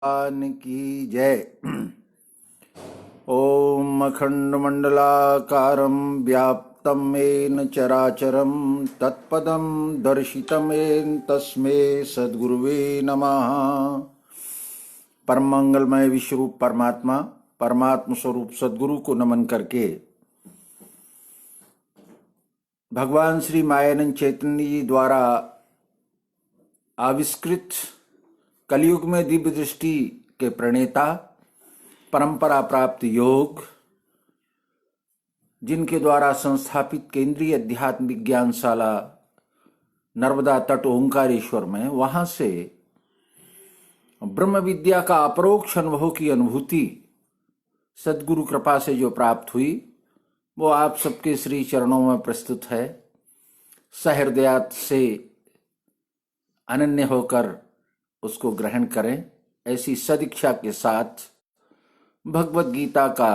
भगवान की जय। ओम अखंडमंडलाकारं व्याप्तं येन चराचरं तत्पदं दर्शितं येन तस्मै सद्गुरुवे नमः। परम मंगलमय विश्वरूप परमात्मा परमात्म स्वरूप सद्गुरु को नमन करके भगवान श्री मायानंद चैतन्य जी द्वारा आविष्कृत कलयुग में दिव्य दृष्टि के प्रणेता, परंपरा प्राप्त योग, जिनके द्वारा संस्थापित केंद्रीय अध्यात्म विज्ञानशाला नर्मदा तट ओंकारेश्वर में, वहां से ब्रह्म विद्या का अपरोक्ष अनुभव की अनुभूति सद्गुरु कृपा से जो प्राप्त हुई, वो आप सबके श्री चरणों में प्रस्तुत है। सहृदयात से अनन्य होकर उसको ग्रहण करें। ऐसी सदिच्छा के साथ भगवत गीता का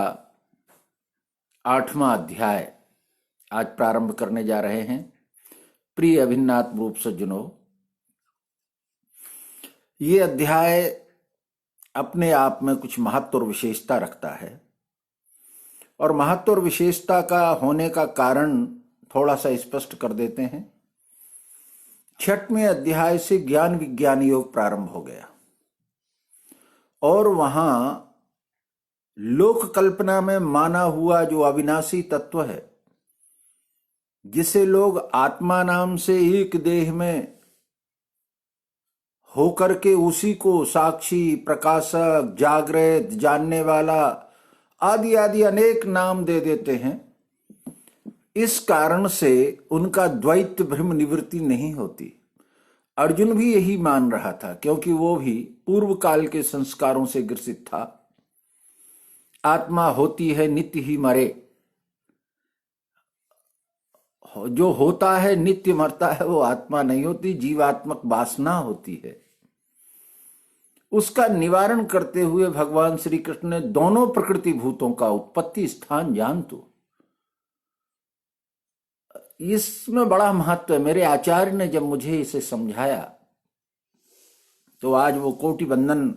8वां अध्याय आज प्रारंभ करने जा रहे हैं। प्रिय अभिन्नात्म रूप सज्जनों, ये अध्याय अपने आप में कुछ महत्व और विशेषता रखता है, और महत्व और विशेषता का होने का कारण थोड़ा सा स्पष्ट कर देते हैं। 6वें अध्याय से ज्ञान विज्ञान योग प्रारंभ हो गया, और वहां लोक कल्पना में माना हुआ जो अविनाशी तत्व है, जिसे लोग आत्मा नाम से एक देह में होकर के उसी को साक्षी, प्रकाशक, जागृत, जानने वाला आदि आदि अनेक नाम दे देते हैं। इस कारण से उनका द्वैत भ्रम निवृत्ति नहीं होती। अर्जुन भी यही मान रहा था, क्योंकि वो भी पूर्व काल के संस्कारों से ग्रसित था। आत्मा होती है नित्य ही मरे, जो होता है नित्य मरता है वो आत्मा नहीं होती, जीवात्मक वासना होती है। उसका निवारण करते हुए भगवान श्री कृष्ण ने दोनों प्रकृति भूतों का उत्पत्ति स्थान जान तो, इसमें बड़ा महत्व है। मेरे आचार्य ने जब मुझे इसे समझाया तो आज वो कोटि वंदन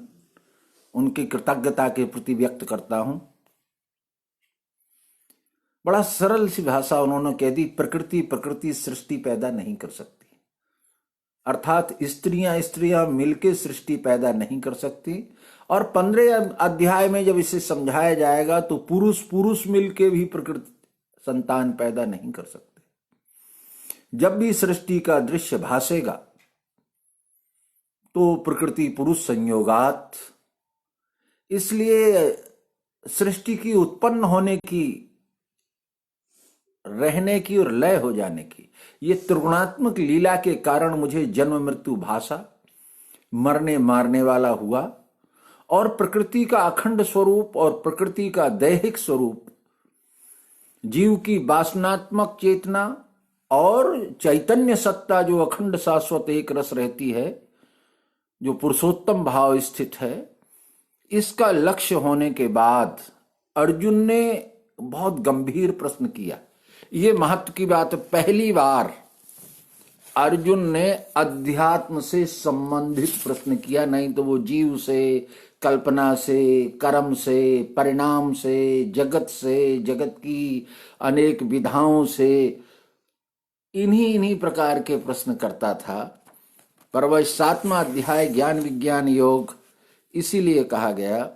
उनकी कृतज्ञता के प्रति व्यक्त करता हूं। बड़ा सरल सी भाषा उन्होंने कह दी, प्रकृति सृष्टि पैदा नहीं कर सकती, अर्थात स्त्रियां मिलके सृष्टि पैदा नहीं कर सकती। और 15 अध्याय में जब इसे समझाया जाएगा तो पुरुष मिलके भी प्रकृति संतान पैदा नहीं कर सकते। जब भी सृष्टि का दृश्य भासेगा तो प्रकृति पुरुष संयोगात, इसलिए सृष्टि की उत्पन्न होने की, रहने की और लय हो जाने की ये त्रिगुणात्मक लीला के कारण मुझे जन्म मृत्यु भाषा, मरने मारने वाला हुआ। और प्रकृति का अखंड स्वरूप और प्रकृति का दैहिक स्वरूप, जीव की वासनात्मक चेतना और चैतन्य सत्ता जो अखंड शाश्वत एक रस रहती है, जो पुरुषोत्तम भाव स्थित है, इसका लक्ष्य होने के बाद अर्जुन ने बहुत गंभीर प्रश्न किया। ये महत्व की बात है, पहली बार अर्जुन ने अध्यात्म से संबंधित प्रश्न किया। नहीं तो वो जीव से, कल्पना से, कर्म से, परिणाम से, जगत की अनेक विधाओं से, इन्हीं प्रकार के प्रश्न करता था। पर वह 7वां अध्याय ज्ञान विज्ञान योग इसीलिए कहा गया,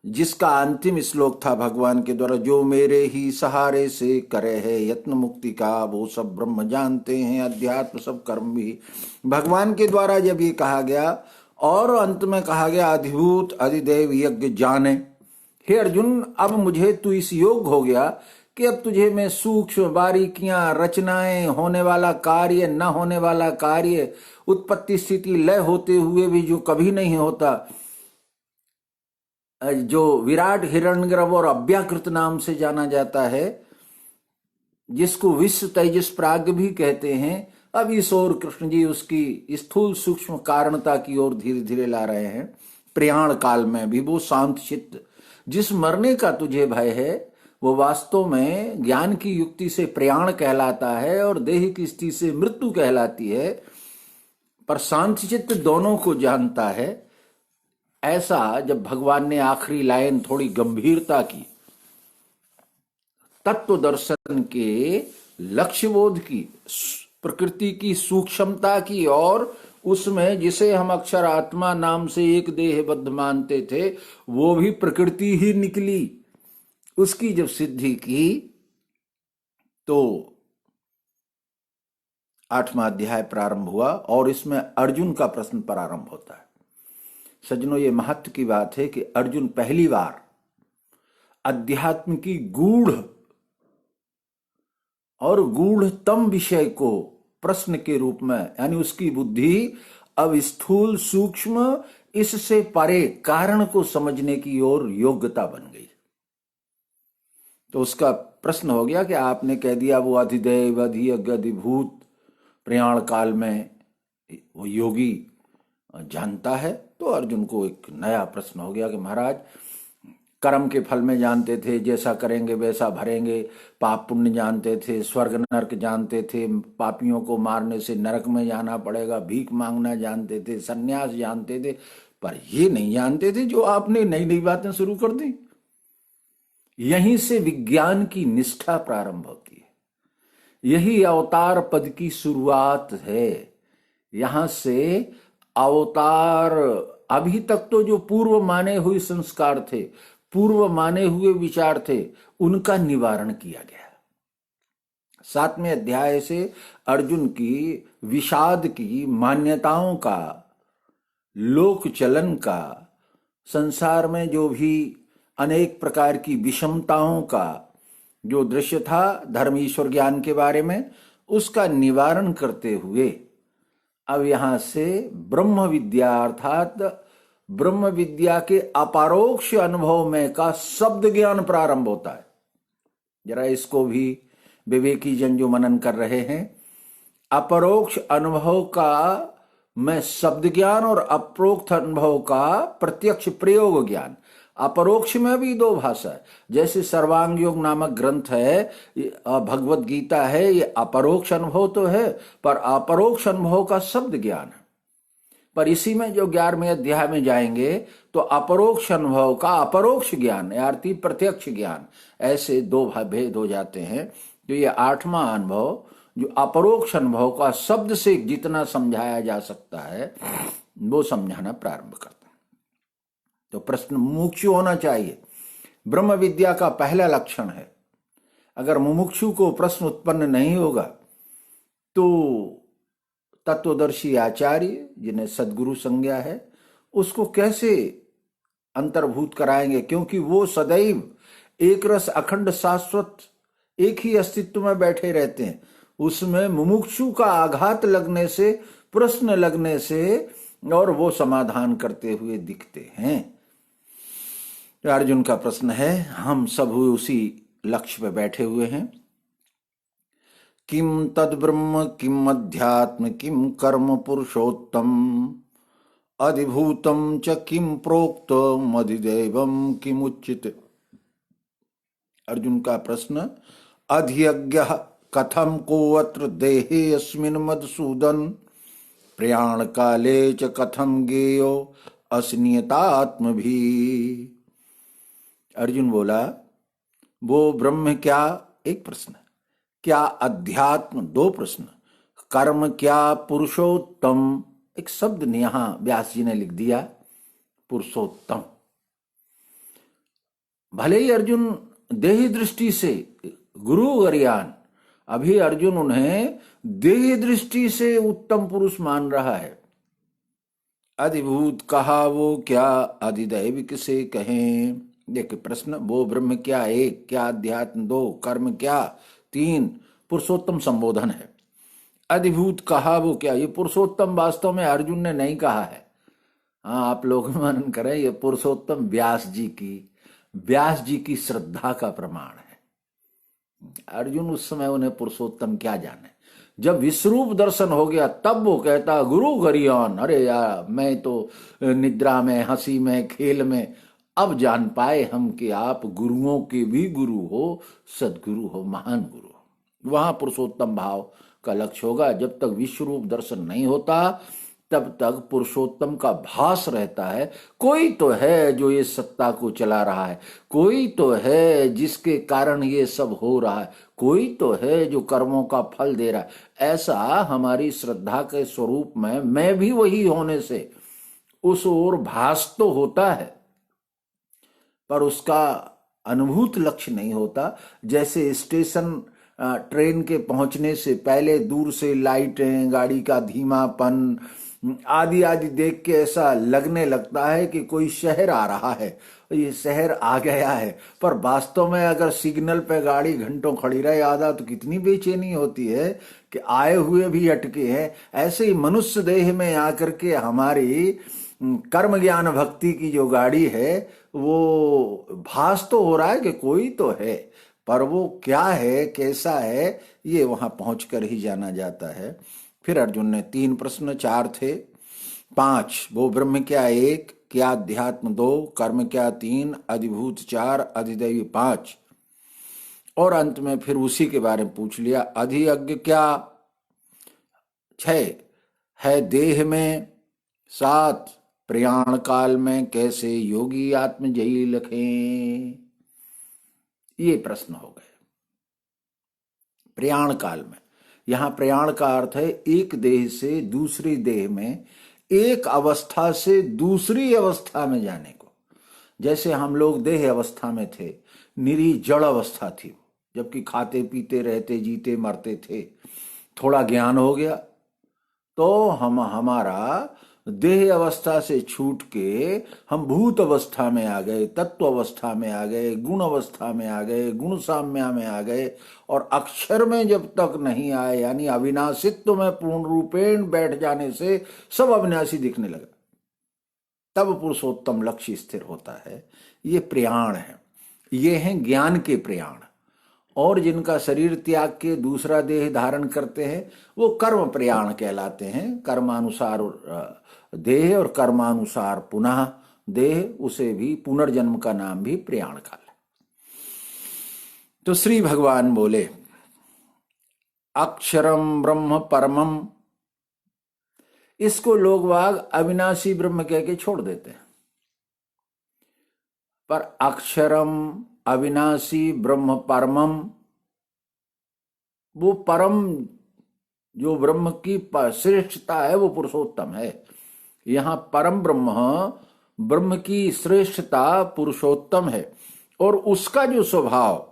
जिसका अंतिम श्लोक था भगवान के द्वारा, जो मेरे ही सहारे से करे है यत्न मुक्ति का, वो सब ब्रह्म जानते हैं, अध्यात्म सब कर्म भी। भगवान के द्वारा जब ये कहा गया और अंत में कहा गया अधिभूत अधिदेव यज्ञ जाने, हे अर्जुन अब मुझे तू इस योग हो गया कि अब तुझे मैं सूक्ष्म बारीकियां, रचनाएं, होने वाला कार्य, न होने वाला कार्य, उत्पत्ति स्थिति लय होते हुए भी जो कभी नहीं होता, जो विराट हिरण्यगर्भ और अव्याकृत नाम से जाना जाता है, जिसको विश्व तेजस प्राज्ञ भी कहते हैं, अब इस ओर कृष्ण जी उसकी स्थूल सूक्ष्म कारणता की ओर धीरे धीरे ला रहे हैं। प्रयाण काल में भी वो शांत चित्त, जिस मरने का तुझे भय है वो वास्तव में ज्ञान की युक्ति से प्रयाण कहलाता है और देह की स्थिति से मृत्यु कहलाती है। पर शांत चित्त दोनों को जानता है, ऐसा जब भगवान ने आखिरी लाइन थोड़ी गंभीरता की, तत्व दर्शन के, लक्ष्य बोध की, प्रकृति की सूक्ष्मता की, और उसमें जिसे हम अक्षर आत्मा नाम से एक देहबद्ध मानते थे वो भी प्रकृति ही निकली, उसकी जब सिद्धि की तो 8वां अध्याय प्रारंभ हुआ और इसमें अर्जुन का प्रश्न प्रारंभ होता है। सज्जनों, ये महत्व की बात है कि अर्जुन पहली बार अध्यात्म की गूढ़ और गूढ़तम विषय को प्रश्न के रूप में, यानी उसकी बुद्धि अब स्थूल सूक्ष्म इससे परे कारण को समझने की ओर योग्यता बन गई। तो उसका प्रश्न हो गया कि आपने कह दिया वो अधिदैव अधियज्ञ अधिभूत प्रयाण काल में वो योगी जानता है। तो अर्जुन को एक नया प्रश्न हो गया कि महाराज, कर्म के फल में जानते थे, जैसा करेंगे वैसा भरेंगे, पाप पुण्य जानते थे, स्वर्ग नरक जानते थे, पापियों को मारने से नरक में जाना पड़ेगा, भीख मांगना जानते थे, सन्यास जानते थे, पर ये नहीं जानते थे जो आपने नई नई बातें शुरू कर दी। यहीं से विज्ञान की निष्ठा प्रारंभ होती है, यही अवतार पद की शुरुआत है। यहां से अवतार, अभी तक तो जो पूर्व माने हुए संस्कार थे, पूर्व माने हुए विचार थे, उनका निवारण किया गया। 7वें अध्याय से अर्जुन की विषाद की मान्यताओं का, लोक चलन का, संसार में जो भी अनेक प्रकार की विषमताओं का जो दृश्य था धर्म ईश्वर ज्ञान के बारे में, उसका निवारण करते हुए अब यहां से ब्रह्म विद्या अर्थात ब्रह्म विद्या के अपरोक्ष अनुभव में का शब्द ज्ञान प्रारंभ होता है। जरा इसको भी विवेकी जन जो मनन कर रहे हैं, अपरोक्ष अनुभव का में शब्द ज्ञान और अप्रोक्त अनुभव का प्रत्यक्ष प्रयोग ज्ञान। अपरोक्ष में भी दो भाषा है, जैसे सर्वांग योग नामक ग्रंथ है, भगवत गीता है, ये अपरोक्ष अनुभव तो है पर अपरोक्ष अनुभव का शब्द ज्ञान है। पर इसी में जो 11वें अध्याय में जाएंगे तो अपरोक्ष अनुभव का अपरोक्ष ज्ञान अर्थात प्रत्यक्ष ज्ञान, ऐसे दो भेद हो जाते हैं। तो ये 8वां अनुभव जो अपरोक्ष अनुभव का शब्द से जितना समझाया जा सकता है वो समझाना प्रारंभ करता है। तो प्रश्न मुमुक्षु होना चाहिए, ब्रह्म विद्या का पहला लक्षण है। अगर मुमुक्षु को प्रश्न उत्पन्न नहीं होगा तो तत्वदर्शी आचार्य जिन्हें सदगुरु संज्ञा है उसको कैसे अंतर्भूत कराएंगे, क्योंकि वो सदैव एक रस अखंड शाश्वत एक ही अस्तित्व में बैठे रहते हैं। उसमें मुमुक्षु का आघात लगने से, प्रश्न लगने से, और वो समाधान करते हुए दिखते हैं। अर्जुन का प्रश्न है, हम सब उसी लक्ष्य पे बैठे हुए हैं। किम तद ब्रह्म किम अध्यात्म किम कर्म पुरुषोत्तम अधिभूतम च किम प्रोक्तम अधिदैवम किम उच्चित। अर्जुन का प्रश्न, अधियज्ञ कथम को अत्र देहे अस्मिन् मधुसूदन प्रयाण काले च कथम गेयो अस्नियतात्म भी। अर्जुन बोला, वो ब्रह्म क्या, एक प्रश्न, क्या अध्यात्म, दो प्रश्न, कर्म क्या पुरुषोत्तम, एक शब्द यहां व्यास जी ने लिख दिया पुरुषोत्तम। भले ही अर्जुन देह दृष्टि से गुरु गरियान, अभी अर्जुन उन्हें देह दृष्टि से उत्तम पुरुष मान रहा है। अधिभूत कहा वो क्या, अधिदैविक से कहें। देखिए प्रश्न, वो ब्रह्म क्या एक, क्या अध्यात्म दो, कर्म क्या तीन, पुरुषोत्तम संबोधन है। अधिभूत कहा वो क्या, ये पुरुषोत्तम वास्तव में अर्जुन ने नहीं कहा है। हाँ, आप लोग मनन करें, ये पुरुषोत्तम व्यास जी की श्रद्धा का प्रमाण है। अर्जुन उस समय उन्हें पुरुषोत्तम क्या जाने, जब विश्वरूप दर्शन हो गया तब वो कहता गुरु गरियान, अरे यार मैं तो निद्रा में, हंसी में, खेल में, अब जान पाए हम कि आप गुरुओं के भी गुरु हो, सदगुरु हो, महान गुरु हो। वहां पुरुषोत्तम भाव का लक्ष्य होगा। जब तक विश्वरूप दर्शन नहीं होता तब तक पुरुषोत्तम का भास रहता है। कोई तो है जो ये सत्ता को चला रहा है, कोई तो है जिसके कारण ये सब हो रहा है, कोई तो है जो कर्मों का फल दे रहा है। ऐसा हमारी श्रद्धा के स्वरूप में मैं भी वही होने से उस ओर भास तो होता है, पर उसका अनुभूत लक्ष्य नहीं होता। जैसे स्टेशन ट्रेन के पहुंचने से पहले दूर से लाइटें, गाड़ी का धीमापन आदि आदि देख के ऐसा लगने लगता है कि कोई शहर आ रहा है, ये शहर आ गया है। पर वास्तव में अगर सिग्नल पे गाड़ी घंटों खड़ी रहे आधा, तो कितनी बेचैनी होती है कि आए हुए भी अटके हैं। ऐसे ही मनुष्य देह में आकर के हमारी कर्म ज्ञान भक्ति की जो गाड़ी है, वो भास तो हो रहा है कि कोई तो है, पर वो क्या है, कैसा है, ये वहां पहुंचकर ही जाना जाता है। फिर अर्जुन ने 3 प्रश्न, 4 थे, 5, वो ब्रह्म क्या 1, क्या अध्यात्म 2, कर्म क्या 3, अधिभूत 4, अधिदैवी 5, और अंत में फिर उसी के बारे में पूछ लिया। अधियज्ञ क्या 6 है, देह में 7, प्रयाण काल में कैसे योगी आत्मजयी लखें। ये प्रश्न हो गए। प्रयाण काल में, यहां प्रयाण का अर्थ है एक देह से दूसरी देह में, एक अवस्था से दूसरी अवस्था में जाने को। जैसे हम लोग देह अवस्था में थे, निरी जड़ अवस्था थी, जबकि खाते पीते रहते, जीते मरते थे। थोड़ा ज्ञान हो गया तो हमारा देह अवस्था से छूट के हम भूत अवस्था में आ गए, तत्व अवस्था में आ गए, गुण अवस्था में आ गए, गुण साम्या में आ गए, और अक्षर में जब तक नहीं आए, यानी अविनाशित्व में पूर्ण रूपेण बैठ जाने से सब अविनाशी दिखने लगा, तब पुरुषोत्तम लक्ष्य स्थिर होता है। ये प्रयाण है, ये हैं ज्ञान के प्रयाण। और जिनका शरीर त्याग के दूसरा देह धारण करते हैं, वो कर्म प्रयाण कहलाते हैं। कर्मानुसार देह और कर्मानुसार पुनः देह, उसे भी पुनर्जन्म का नाम भी प्रयाण काल है। तो श्री भगवान बोले, अक्षरम ब्रह्म परमम, इसको लोग वाग अविनाशी ब्रह्म कह के छोड़ देते हैं, पर अक्षरम अविनाशी ब्रह्म परमम, वो परम जो ब्रह्म की श्रेष्ठता है वो पुरुषोत्तम है। यहां परम ब्रह्म, ब्रह्म की श्रेष्ठता पुरुषोत्तम है, और उसका जो स्वभाव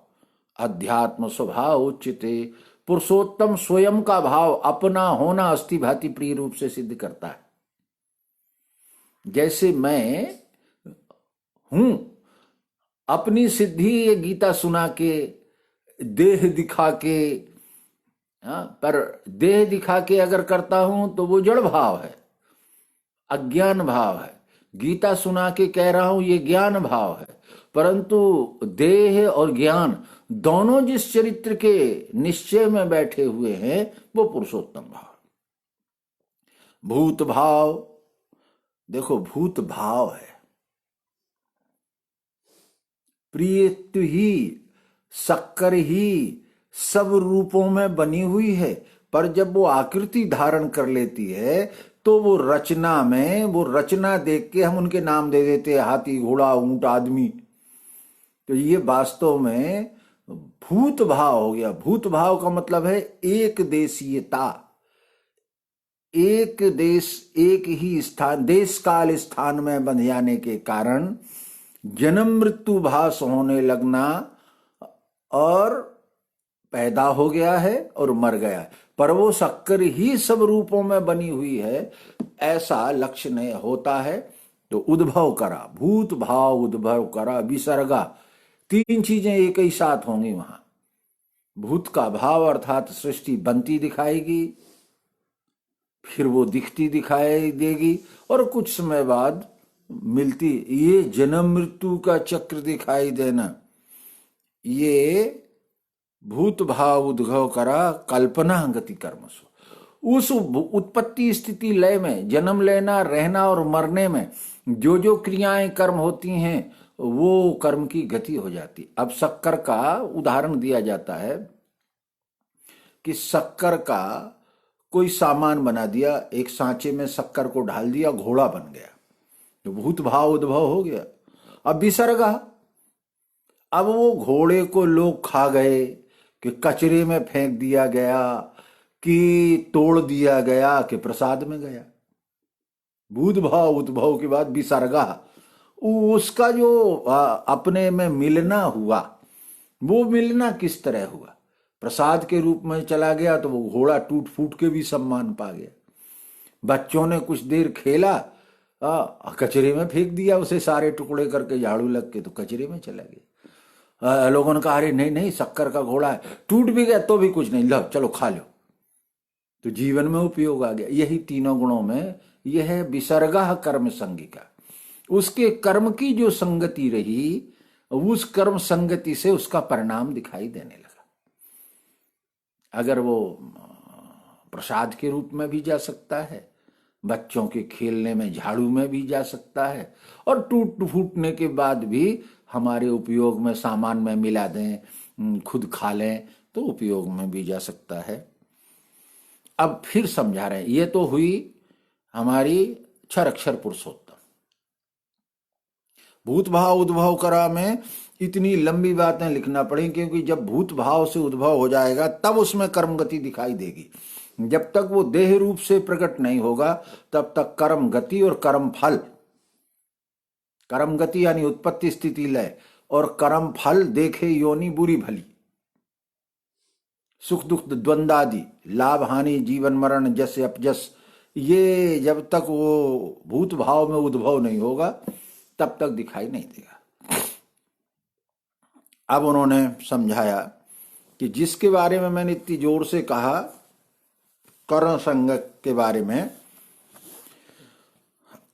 अध्यात्म स्वभाव उच्चते, पुरुषोत्तम स्वयं का भाव अपना होना अस्थि भांति प्रिय रूप से सिद्ध करता है। जैसे मैं हूं, अपनी सिद्धि ये गीता सुना के, देह दिखा के, पर देह दिखा के अगर करता हूं तो वो जड़ भाव है, अज्ञान भाव है। गीता सुना के कह रहा हूं ये ज्ञान भाव है, परंतु देह और ज्ञान दोनों जिस चरित्र के निश्चय में बैठे हुए हैं वो पुरुषोत्तम भाव। भूत भाव, देखो भूत भाव है, प्रियत्व ही, शक्कर ही सब रूपों में बनी हुई है, पर जब वो आकृति धारण कर लेती है तो वो रचना में, वो रचना देख के हम उनके नाम दे देते हैं, हाथी, घोड़ा, ऊंट, आदमी। तो ये वास्तव में भूत भाव हो गया। भूत भाव का मतलब है एक देशीयता, एक देश, एक ही स्थान, देश काल स्थान में बंध जाने के कारण जन्म मृत्यु भास होने लगना, और पैदा हो गया है और मर गया है, पर वो शक्कर ही सब रूपों में बनी हुई है, ऐसा लक्ष्य नहीं होता है। तो उद्भव करा, भूत भाव उद्भव करा, विसर्गा, 3 चीजें एक ही साथ होंगी वहां। भूत का भाव अर्थात सृष्टि बनती दिखाएगी, फिर वो दिखती दिखाई देगी, और कुछ समय बाद मिलती, ये जन्म मृत्यु का चक्र दिखाई देना, ये भूत भाव उद्भव करा, कल्पना गति कर्मसु। उस उत्पत्ति स्थिति लय में, जन्म लेना, रहना और मरने में जो जो क्रियाएं कर्म होती हैं वो कर्म की गति हो जाती। अब शक्कर का उदाहरण दिया जाता है कि शक्कर का कोई सामान बना दिया, एक सांचे में शक्कर को ढाल दिया, घोड़ा बन गया, तो भूत भाव उद्भव हो गया। अब विसर्गा, अब वो घोड़े को लोग खा गए कि कचरे में फेंक दिया गया कि तोड़ दिया गया कि प्रसाद में गया। भूत भाव उद्भव के बाद विसर्गा, उसका जो अपने में मिलना हुआ, वो मिलना किस तरह हुआ? प्रसाद के रूप में चला गया तो वो घोड़ा टूट फूट के भी सम्मान पा गया। बच्चों ने कुछ देर खेला, कचरे में फेंक दिया उसे, सारे टुकड़े करके झाड़ू लग के, तो कचरे में चला गया। लोगों ने कहा अरे नहीं नहीं, शक्कर का घोड़ा है, टूट भी गया तो भी कुछ नहीं, लो चलो खा लो, तो जीवन में उपयोग आ गया। यही तीनों गुणों में यह है विसर्गा कर्म संगिका। उसके कर्म की जो संगति रही, उस कर्म संगति से उसका परिणाम दिखाई देने लगा। अगर वो प्रसाद के रूप में भी जा सकता है, बच्चों के खेलने में झाड़ू में भी जा सकता है, और टूट फूटने के बाद भी हमारे उपयोग में सामान में मिला दें, खुद खा लें, तो उपयोग में भी जा सकता है। अब फिर समझा रहे हैं, ये तो हुई हमारी क्षर अक्षर पुरुषोत्तम। भूत भाव उद्भव करा में इतनी लंबी बातें लिखना पड़ेंगी, क्योंकि जब भूत भाव से उद्भव हो जाएगा तब उसमें कर्म गति दिखाई देगी। जब तक वो देह रूप से प्रकट नहीं होगा तब तक कर्म गति और कर्म फल, कर्म गति यानी उत्पत्ति स्थिति लय, और कर्म फल देखे योनि बुरी भली, सुख दुख द्वंदादि, लाभ हानि, जीवन मरण, जस अपजस, ये जब तक वो भूत भाव में उद्भव नहीं होगा तब तक दिखाई नहीं देगा। अब उन्होंने समझाया कि जिसके बारे में मैंने इतनी जोर से कहा, कर्ण संग के बारे में,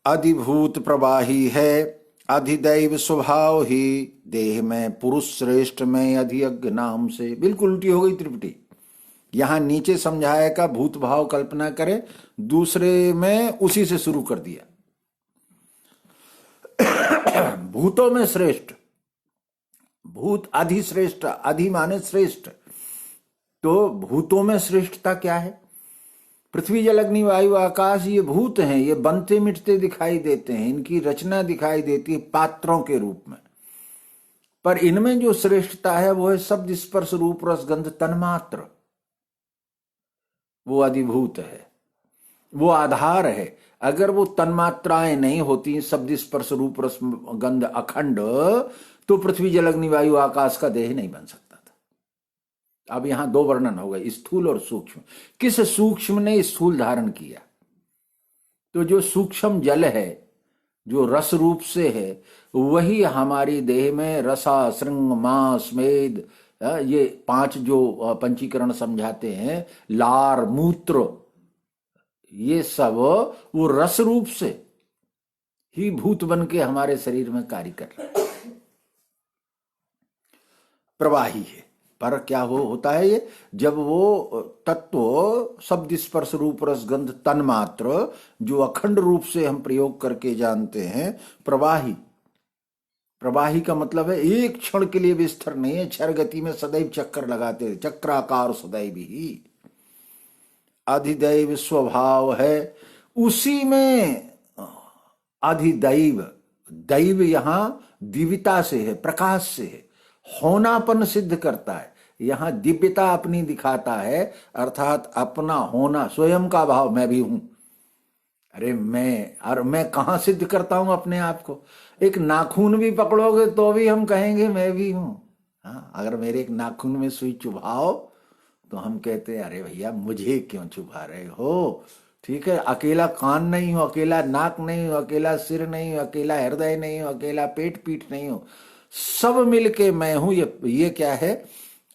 अधिभूत प्रवाही है, अधिदैव स्वभाव ही, देह में पुरुष श्रेष्ठ में अधियज्ञ नाम से। बिल्कुल उल्टी हो गई त्रिपुटी। यहां नीचे समझाया का भूत भाव कल्पना करे, दूसरे में उसी से शुरू कर दिया। भूतों में श्रेष्ठ, भूत अधिश्रेष्ठ, अधि माने श्रेष्ठ, तो भूतों में श्रेष्ठता क्या है? पृथ्वी जल अग्नि वायु आकाश, ये भूत हैं, ये बनते मिटते दिखाई देते हैं, इनकी रचना दिखाई देती है पात्रों के रूप में, पर इनमें जो श्रेष्ठता है वो है शब्द स्पर्श रूप रस गंध तन्मात्र। वो अधिभूत है, वो आधार है। अगर वो तन्मात्राएं नहीं होती, शब्द स्पर्श रूप रस गंध अखंड, तो पृथ्वी जल अग्नि वायु आकाश का देह नहीं बन सकता था। अब यहां दो वर्णन हो गए, स्थूल और सूक्ष्म। किस सूक्ष्म ने स्थूल धारण किया? तो जो सूक्ष्म जल है, जो रस रूप से है, वही हमारी देह में रसा श्रृंग मांस मेद, ये पांच जो पंचीकरण समझाते हैं, लार मूत्र, ये सब वो रस रूप से ही भूत बन के हमारे शरीर में कार्य कर रहे हैं। प्रवाही है, पर क्या होता है ये? जब वो तत्व शब्द स्पर्श रूप रस गंध तन्मात्र जो अखंड रूप से हम प्रयोग करके जानते हैं, प्रवाही। प्रवाही का मतलब है एक क्षण के लिए भी स्थिर नहीं है, क्षर गति में सदैव चक्कर लगाते, चक्राकार सदैव ही। अधिदैव स्वभाव है, उसी में अधिदैव, दैव यहां दिव्यता से है, प्रकाश से है, होनापन सिद्ध करता है। यहां दिव्यता अपनी दिखाता है, अर्थात अपना होना, स्वयं का भाव, मैं भी हूं। अरे मैं कहां सिद्ध करता हूं अपने आप को? एक नाखून भी पकड़ोगे तो भी हम कहेंगे मैं भी हूं। हाँ, अगर मेरे एक नाखून में सुई चुभाओ तो हम कहते हैं अरे भैया मुझे क्यों चुभा रहे हो? ठीक है, अकेला कान नहीं हो, अकेला नाक नहीं हो, अकेला सिर नहीं हो, अकेला हृदय नहीं हो, अकेला पेट पीठ नहीं हो, सब मिलके मैं हूं। ये क्या है?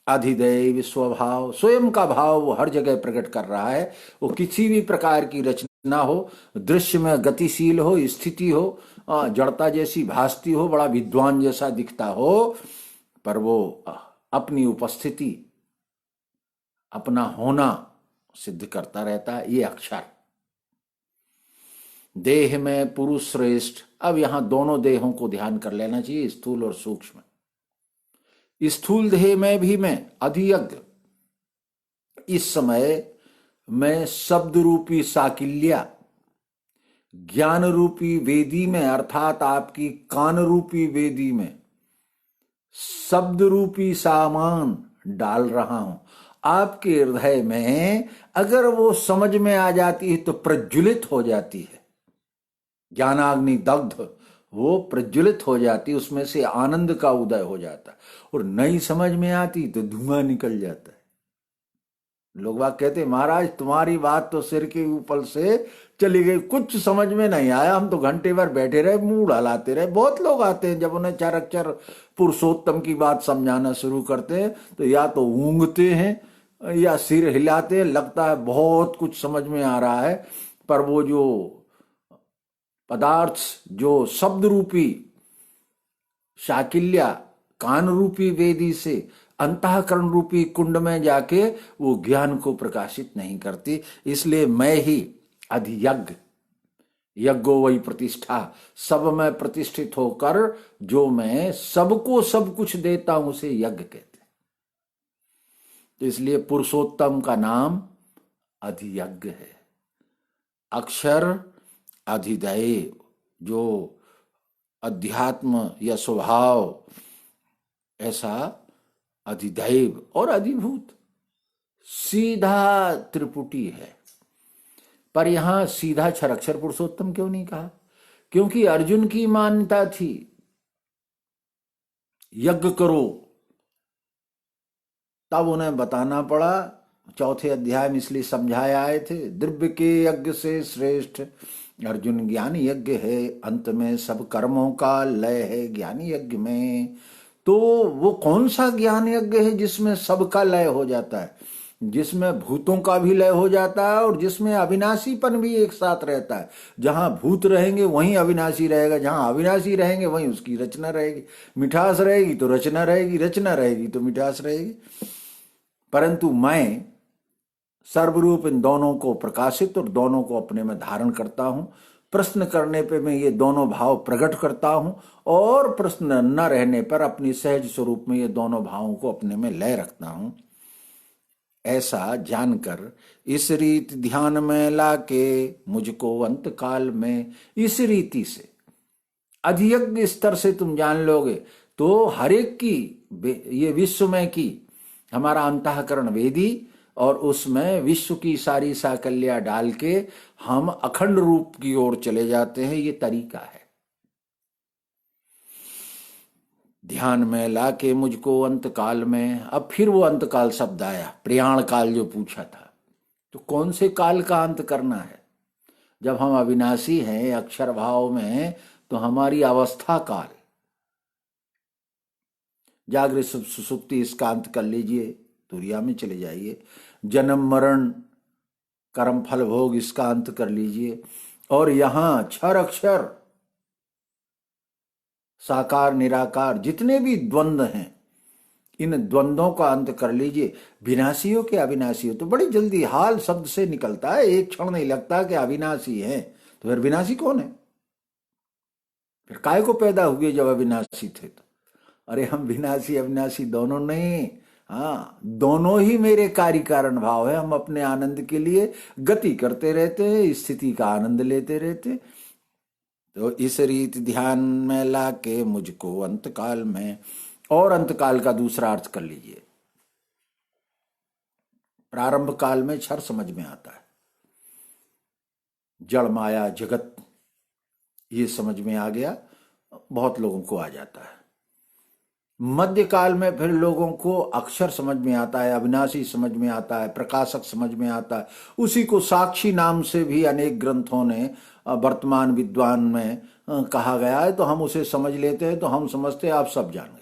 अधिदैव स्वभाव, स्वयं का भाव वो हर जगह प्रकट कर रहा है। वो किसी भी प्रकार की रचना हो, दृश्य में गतिशील हो, स्थिति हो, जड़ता जैसी भासती हो, बड़ा विद्वान जैसा दिखता हो, पर वो अपनी उपस्थिति, अपना होना सिद्ध करता रहता है। ये अक्षर देह में पुरुष श्रेष्ठ। अब यहां दोनों देहों को ध्यान कर लेना चाहिए, स्थूल और सूक्ष्म। स्थूल देह में भी मैं अधियज्ञ, इस समय मैं शब्द रूपी साकिल्या ज्ञान रूपी वेदी में अर्थात आपकी कान रूपी वेदी में शब्द रूपी सामान डाल रहा हूं। आपके हृदय में अगर वो समझ में आ जाती है तो प्रज्वलित हो जाती है, ज्ञानाग्नि दग्ध वो प्रज्वलित हो जाती, उसमें से आनंद का उदय हो जाता। और नहीं समझ में आती तो धुआं निकल जाता है। लोग बात कहते महाराज तुम्हारी बात तो सिर के ऊपर से चली गई, कुछ समझ में नहीं आया, हम तो घंटे भर बैठे रहे, मुंह हलाते रहे। बहुत लोग आते हैं जब उन्हें चार अक्षर पुरुषोत्तम की बात समझाना शुरू करते हैं तो या तो ऊँगते हैं या सिर हिलाते हैं, लगता है बहुत कुछ समझ में आ रहा है, पर वो जो पदार्थ जो शब्द रूपी शाकिल्या कान रूपी वेदी से अंतःकरण रूपी कुंड में जाके वो ज्ञान को प्रकाशित नहीं करती। इसलिए मैं ही अधियज्ञ, यज्ञो वही प्रतिष्ठा, सब में प्रतिष्ठित होकर जो मैं सबको सब कुछ देता हूं उसे यज्ञ कहते हैं। तो इसलिए पुरुषोत्तम का नाम अधियज्ञ है। अक्षर अधिदैव, जो अध्यात्म या स्वभाव ऐसा अधिदैव और अधिभूत सीधा त्रिपुटी है। पर यहां सीधा क्षराक्षर पुरुषोत्तम क्यों नहीं कहा? क्योंकि अर्जुन की मान्यता थी यज्ञ करो, तब उन्हें बताना पड़ा। चौथे अध्याय में इसलिए समझाए आए थे, द्रव्य के यज्ञ से श्रेष्ठ अर्जुन ज्ञान यज्ञ है, अंत में सब कर्मों का लय है ज्ञान यज्ञ में। तो वो कौन सा ज्ञान यज्ञ है जिसमें सबका लय हो जाता है, जिसमें भूतों का भी लय हो जाता है और जिसमें अविनाशीपन भी एक साथ रहता है। जहां भूत रहेंगे वहीं अविनाशी रहेगा, जहां अविनाशी रहेंगे वहीं उसकी रचना रहेगी। मिठास रहेगी तो रचना रहेगी, रचना रहेगी तो मिठास रहेगी। परंतु मैं सर्वरूप इन दोनों को प्रकाशित और दोनों को अपने में धारण करता हूं। प्रश्न करने पे मैं ये दोनों भाव प्रकट करता हूं और प्रश्न न रहने पर अपनी सहज स्वरूप में ये दोनों भावों को अपने में लय रखता हूं। ऐसा जानकर इस रीति ध्यान में लाके मुझको अंत काल में इस रीति से अधियज्ञ स्तर से तुम जान लोगे तो हर एक की ये विश्व में की हमारा अंतःकरण वेदी और उसमें विश्व की सारी साकल्या डाल के हम अखंड रूप की ओर चले जाते हैं। ये तरीका है। ध्यान में लाके मुझको अंतकाल में, अब फिर वो अंतकाल शब्द आया, प्रयाण काल जो पूछा था, तो कौन से काल का अंत करना है? जब हम अविनाशी हैं अक्षर भाव में तो हमारी अवस्था काल, जागृत सुसुप्ति इसका अंत कर लीजिए, तुरिया में चले जाइए। जन्म मरण कर्म फल भोग इसका अंत कर लीजिए। और यहां क्षर अक्षर साकार निराकार जितने भी द्वंद्व हैं इन द्वंद्वों का अंत कर लीजिए। विनाशी हो कि अविनाशी हो तो बड़ी जल्दी हाल शब्द से निकलता है, एक क्षण नहीं लगता कि अविनाशी है। तो फिर विनाशी कौन है? फिर काय को पैदा हुए जब अविनाशी थे? तो अरे हम विनाशी अविनाशी दोनों नहीं, हाँ दोनों ही मेरे कार्य कारण भाव है। हम अपने आनंद के लिए गति करते रहते हैं, स्थिति का आनंद लेते रहते। तो इस रीति ध्यान में लाके मुझको अंतकाल में, और अंतकाल का दूसरा अर्थ कर लीजिए। प्रारंभ काल में क्षर समझ में आता है, जड़ माया जगत ये समझ में आ गया, बहुत लोगों को आ जाता है। मध्य काल में फिर लोगों को अक्षर समझ में आता है, अविनाशी समझ में आता है, प्रकाशक समझ में आता है। उसी को साक्षी नाम से भी अनेक ग्रंथों ने वर्तमान विद्वान में कहा गया है, तो हम उसे समझ लेते हैं, तो हम समझते हैं आप सब जान गए।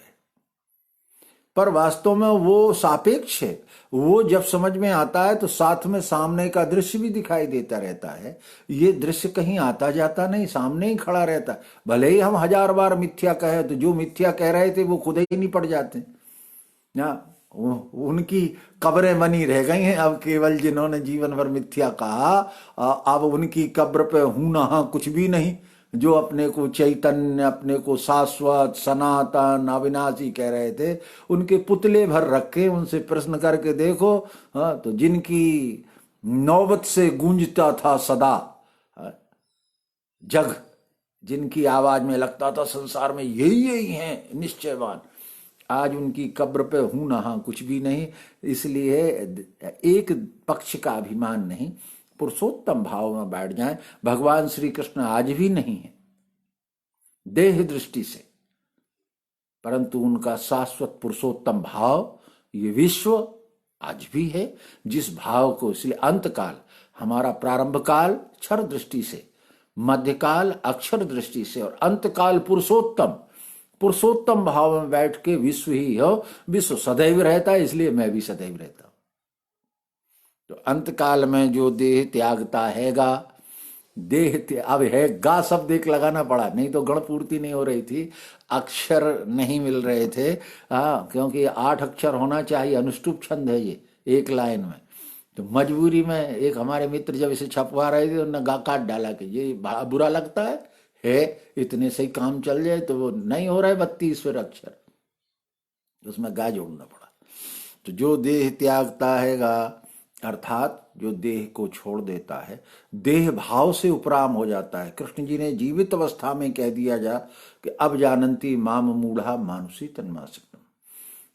पर वास्तव में वो सापेक्ष है। वो जब समझ में आता है तो साथ में सामने का दृश्य भी दिखाई देता रहता है। ये दृश्य कहीं आता जाता नहीं, सामने ही खड़ा रहता है। भले ही हम 1000 बार मिथ्या कहे तो जो मिथ्या कह रहे थे वो खुद ही नहीं पड़ जाते ना, उनकी कब्रें बनी रह गई हैं। अब केवल जिन्होंने जीवन भर मिथ्या कहा, अब उनकी कब्र पे हूं नहा कुछ भी नहीं। जो अपने को चैतन्य, अपने को शाश्वत सनातन अविनाशी कह रहे थे, उनके पुतले भर रखे, उनसे प्रश्न करके देखो। हाँ, तो जिनकी नौबत से गूंजता था सदा जग, जिनकी आवाज में लगता था संसार में यही यही हैं निश्चयवान, आज उनकी कब्र पे हूं नहा कुछ भी नहीं। इसलिए एक पक्ष का अभिमान नहीं, पुरुषोत्तम भाव में बैठ जाएं। भगवान श्री कृष्ण आज भी नहीं है देह दृष्टि से, परंतु उनका शाश्वत पुरुषोत्तम भाव ये विश्व आज भी है, जिस भाव को, इसलिए अंतकाल हमारा प्रारंभ काल क्षर दृष्टि से, मध्यकाल अक्षर दृष्टि से, और अंतकाल पुरुषोत्तम भाव में बैठ के विश्व ही हो। विश्व सदैव रहता है, इसलिए मैं भी सदैव रहता हूं। तो अंतकाल में जो देह त्यागता हैगा, अब है गा शब्द एक लगाना पड़ा, नहीं तो गण पूर्ति नहीं हो रही थी, अक्षर नहीं मिल रहे थे। क्योंकि 8 अक्षर होना चाहिए, अनुष्टुप छंद है ये एक लाइन में। तो मजबूरी में एक हमारे मित्र जब इसे छपवा रहे थे, उन्होंने गा काट डाला कि ये बुरा लगता है इतने से ही काम चल जाए, तो वो नहीं हो रहा है 32वें अक्षर, उसमें गा जोड़ना पड़ा। तो जो देह त्यागता हैगा, अर्थात जो देह को छोड़ देता है, देह भाव से उपराम हो जाता है। कृष्ण जी ने जीवित अवस्था में कह दिया जा कि अब जानंती माम मूढ़ा मानुषी तन्मासिकम,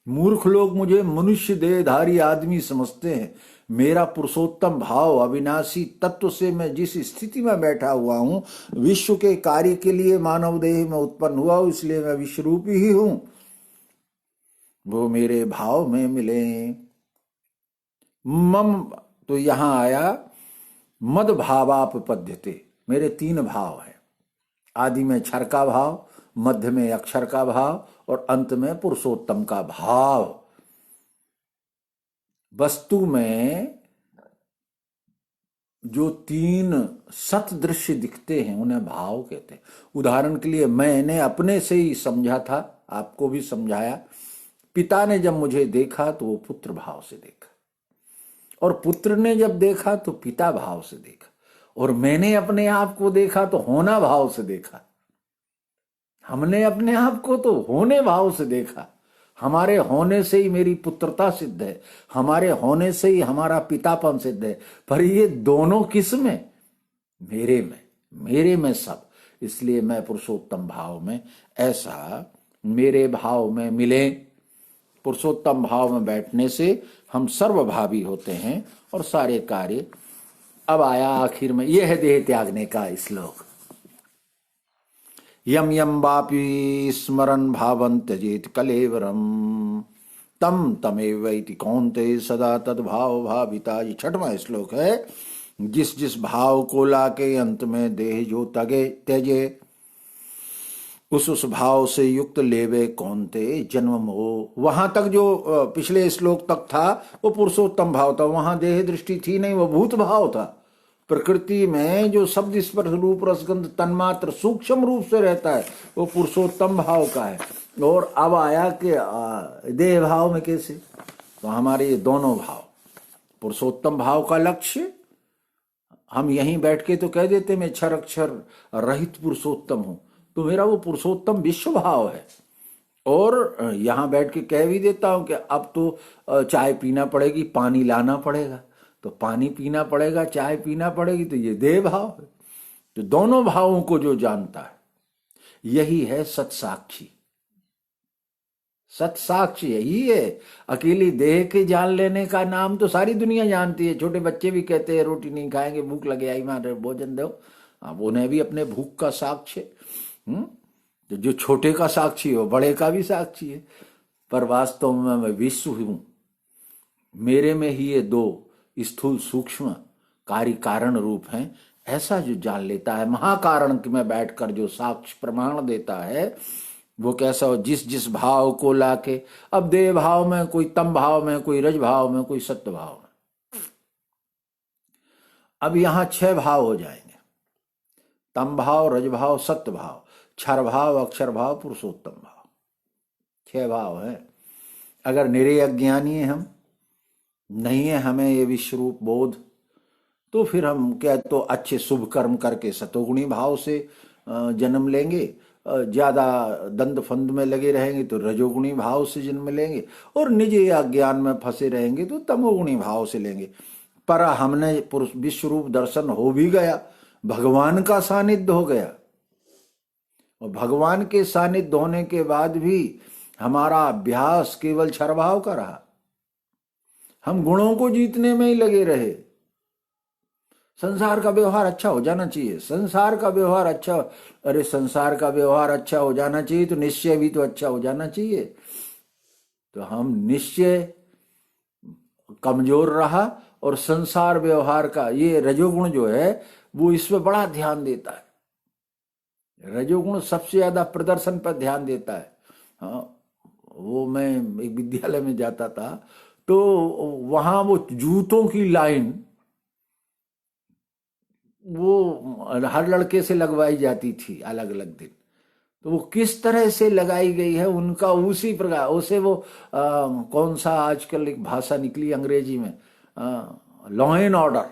मूर्ख लोग मुझे मनुष्य देहधारी आदमी समझते हैं। मेरा पुरुषोत्तम भाव अविनाशी तत्व से मैं जिस स्थिति में बैठा हुआ हूं, विश्व के कार्य के लिए मानव देह में उत्पन्न हुआ हूं, इसलिए मैं विश्वरूपी ही हूं, वो मेरे भाव में मिले। मम, तो यहां आया मद भावापपद्यते, मेरे 3 भाव है। आदि में क्षर का भाव, मध्य में अक्षर का भाव, और अंत में पुरुषोत्तम का भाव। वस्तु में जो 3 सत दृश्य दिखते हैं उन्हें भाव कहते हैं। उदाहरण के लिए मैंने अपने से ही समझा था, आपको भी समझाया। पिता ने जब मुझे देखा तो वो पुत्र भाव से देखा, और पुत्र ने जब देखा तो पिता भाव से देखा, और मैंने अपने आप को देखा तो होना भाव से देखा। हमने अपने आप को तो होने भाव से देखा। हमारे होने से ही मेरी पुत्रता सिद्ध है, हमारे होने से ही हमारा पितापन सिद्ध है। पर ये दोनों किस में? मेरे में सब। इसलिए मैं पुरुषोत्तम भाव में, ऐसा मेरे भाव में मिले। पुरुषोत्तम भाव में बैठने से हम सर्वभावी होते हैं और सारे कार्य। अब आया आखिर में, यह है देह त्यागने का श्लोक। यम यम वापि स्मरन् भावं त्यजेत कलेवरम तम तमेवैति कौन्तेय सदा तद्भाव भाविता। ये 6वां श्लोक है। जिस जिस भाव को लाके अंत में देह जो त्यजे, उस भाव से युक्त लेवे कौन्तेय जन्म मोह। वहां तक जो पिछले श्लोक तक था वो पुरुषोत्तम भाव था, वहां देह दृष्टि थी नहीं, वो भूत भाव था। प्रकृति में जो शब्द स्पर्श रूप रसगंध तन्मात्र सूक्ष्म रूप से रहता है वो पुरुषोत्तम भाव का है। और अब आया कि देह भाव में कैसे, तो हमारे ये दोनों भाव, पुरुषोत्तम भाव का लक्ष्य, हम यहीं बैठ के तो कह देते मैं क्षर अक्षर रहित पुरुषोत्तम हूं, तो मेरा वो पुरुषोत्तम विश्व भाव है। और यहां बैठ के कह भी देता हूं कि अब तो चाय पीना पड़ेगी, पानी लाना पड़ेगा, तो पानी पीना पड़ेगा, चाय पीना पड़ेगी, तो ये देह भाव है। तो दोनों भावों को जो जानता है यही है सत्साक्षी। सत्साक्षी यही है। अकेली देह के जान लेने का नाम तो सारी दुनिया जानती है। छोटे बच्चे भी कहते हैं रोटी नहीं खाएंगे, भूख लगे आई मां भोजन दो। अब उन्हें भी अपने भूख का साक्ष्य, तो जो छोटे का साक्षी हो बड़े का भी साक्षी है। पर वास्तव में मैं विश्व हूं, मेरे में ही ये 2 स्थूल सूक्ष्म कार्य कारण रूप हैं। ऐसा जो जान लेता है, महाकारण में बैठकर जो साक्ष्य प्रमाण देता है, वो कैसा हो? जिस जिस भाव को लाके, अब देह भाव में, कोई तम भाव में, कोई रज भाव में, कोई सत्य भाव में। अब यहां 6 भाव हो जाएंगे, तम भाव, रज भाव, सत्य भाव, क्षर भाव, अक्षर भाव, पुरुषोत्तम भाव। 6 भाव है। अगर निरे अज्ञानी है, हम नहीं है हमें ये विश्वरूप बोध, तो फिर हम क्या, तो अच्छे शुभ कर्म करके सतोगुणी भाव से जन्म लेंगे। ज्यादा दंड फंद में लगे रहेंगे तो रजोगुणी भाव से जन्म लेंगे, और निज अज्ञान में फंसे रहेंगे तो तमोगुणी भाव से लेंगे। पर हमने विश्व रूप दर्शन हो भी गया, भगवान का सानिध्य हो गया, और भगवान के सानिध्य होने के बाद भी हमारा अभ्यास केवल क्षरभाव का रहा। हम गुणों को जीतने में ही लगे रहे। संसार का व्यवहार अच्छा हो जाना चाहिए, संसार का व्यवहार अच्छा, अरे संसार का व्यवहार अच्छा हो जाना चाहिए तो निश्चय भी तो अच्छा हो जाना चाहिए। तो हम निश्चय कमजोर रहा, और संसार व्यवहार का ये रजोगुण जो है वो इस पे बड़ा ध्यान देता है। रजोगुण सबसे ज्यादा प्रदर्शन पर ध्यान देता है। हाँ, वो मैं एक विद्यालय में जाता था तो वहां वो जूतों की लाइन वो हर लड़के से लगवाई जाती थी अलग अलग दिन। तो वो किस तरह से लगाई गई है उनका उसी प्रकार, उसे वो कौन सा आजकल एक भाषा निकली अंग्रेजी में, लॉ एंड ऑर्डर,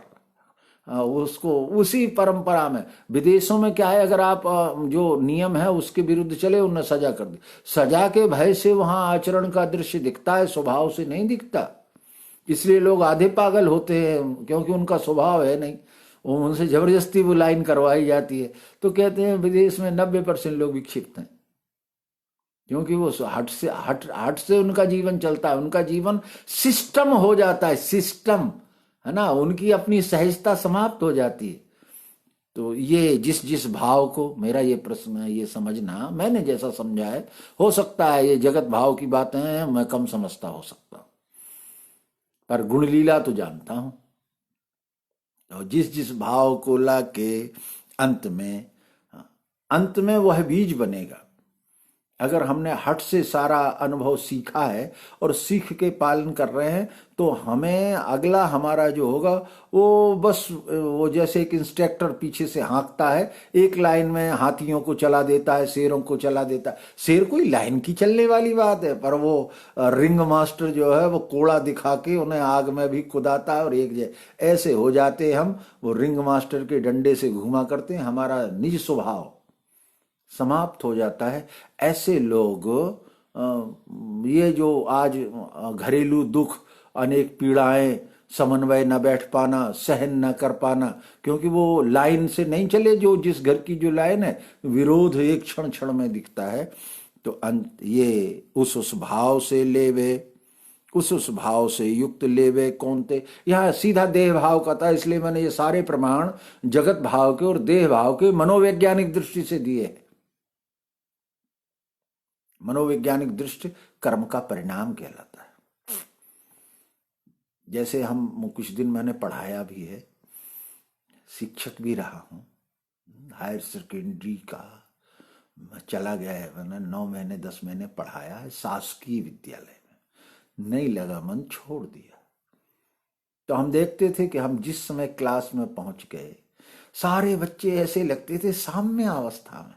उसको उसी परंपरा में। विदेशों में क्या है, अगर आप जो नियम है उसके विरुद्ध चले उन्हें सजा कर दी। सजा के भय से वहां आचरण का दृश्य दिखता है, स्वभाव से नहीं दिखता। इसलिए लोग आधे पागल होते हैं, क्योंकि उनका स्वभाव है नहीं, उनसे जबरदस्ती वो लाइन करवाई जाती है। तो कहते हैं विदेश में 90% लोग विक्षिप्त हैं, क्योंकि वो हट से उनका जीवन चलता है, उनका जीवन सिस्टम हो जाता है, सिस्टम है ना, उनकी अपनी सहजता समाप्त हो जाती है। तो ये जिस जिस भाव को, मेरा ये प्रश्न है, ये समझना मैंने जैसा समझा है, हो सकता है ये जगत भाव की बातें हैं, मैं कम समझता हो सकता हूं, पर गुण लीला तो जानता हूं। और जिस जिस भाव को ला के अंत में वह बीज बनेगा। अगर हमने हट से सारा अनुभव सीखा है और सीख के पालन कर रहे हैं, तो हमें अगला हमारा जो होगा वो बस वो जैसे एक इंस्ट्रक्टर पीछे से हाँकता है, एक लाइन में हाथियों को चला देता है, शेरों को चला देता है। शेर कोई लाइन की चलने वाली बात है, पर वो रिंग मास्टर जो है वो कोड़ा दिखा के उन्हें आग में भी कुदाता है, और एक ऐसे हो जाते हम, वो रिंग मास्टर के डंडे से घुमा करते हैं, हमारा निज स्वभाव समाप्त हो जाता है। ऐसे लोग ये जो आज घरेलू दुख, अनेक पीड़ाएं, समन्वय न बैठ पाना, सहन न कर पाना, क्योंकि वो लाइन से नहीं चले, जो जिस घर की जो लाइन है, विरोध एक क्षण क्षण में दिखता है। तो ये उस भाव से लेवे, उस भाव से युक्त लेवे कौन थे। यहाँ सीधा देह भाव का था, इसलिए मैंने ये सारे प्रमाण जगत भाव के और देह भाव के मनोवैज्ञानिक दृष्टि से दिए हैं। मनोवैज्ञानिक दृष्टि कर्म का परिणाम कहलाता है। जैसे हम कुछ दिन मैंने पढ़ाया भी है, शिक्षक भी रहा हूं, हायर सेकेंडरी का मैं चला गया है, मैंने 9 महीने 10 महीने पढ़ाया है शासकीय विद्यालय में, नहीं लगा मन, छोड़ दिया। तो हम देखते थे कि हम जिस समय क्लास में पहुंच गए, सारे बच्चे ऐसे लगते थे साम्य अवस्था में,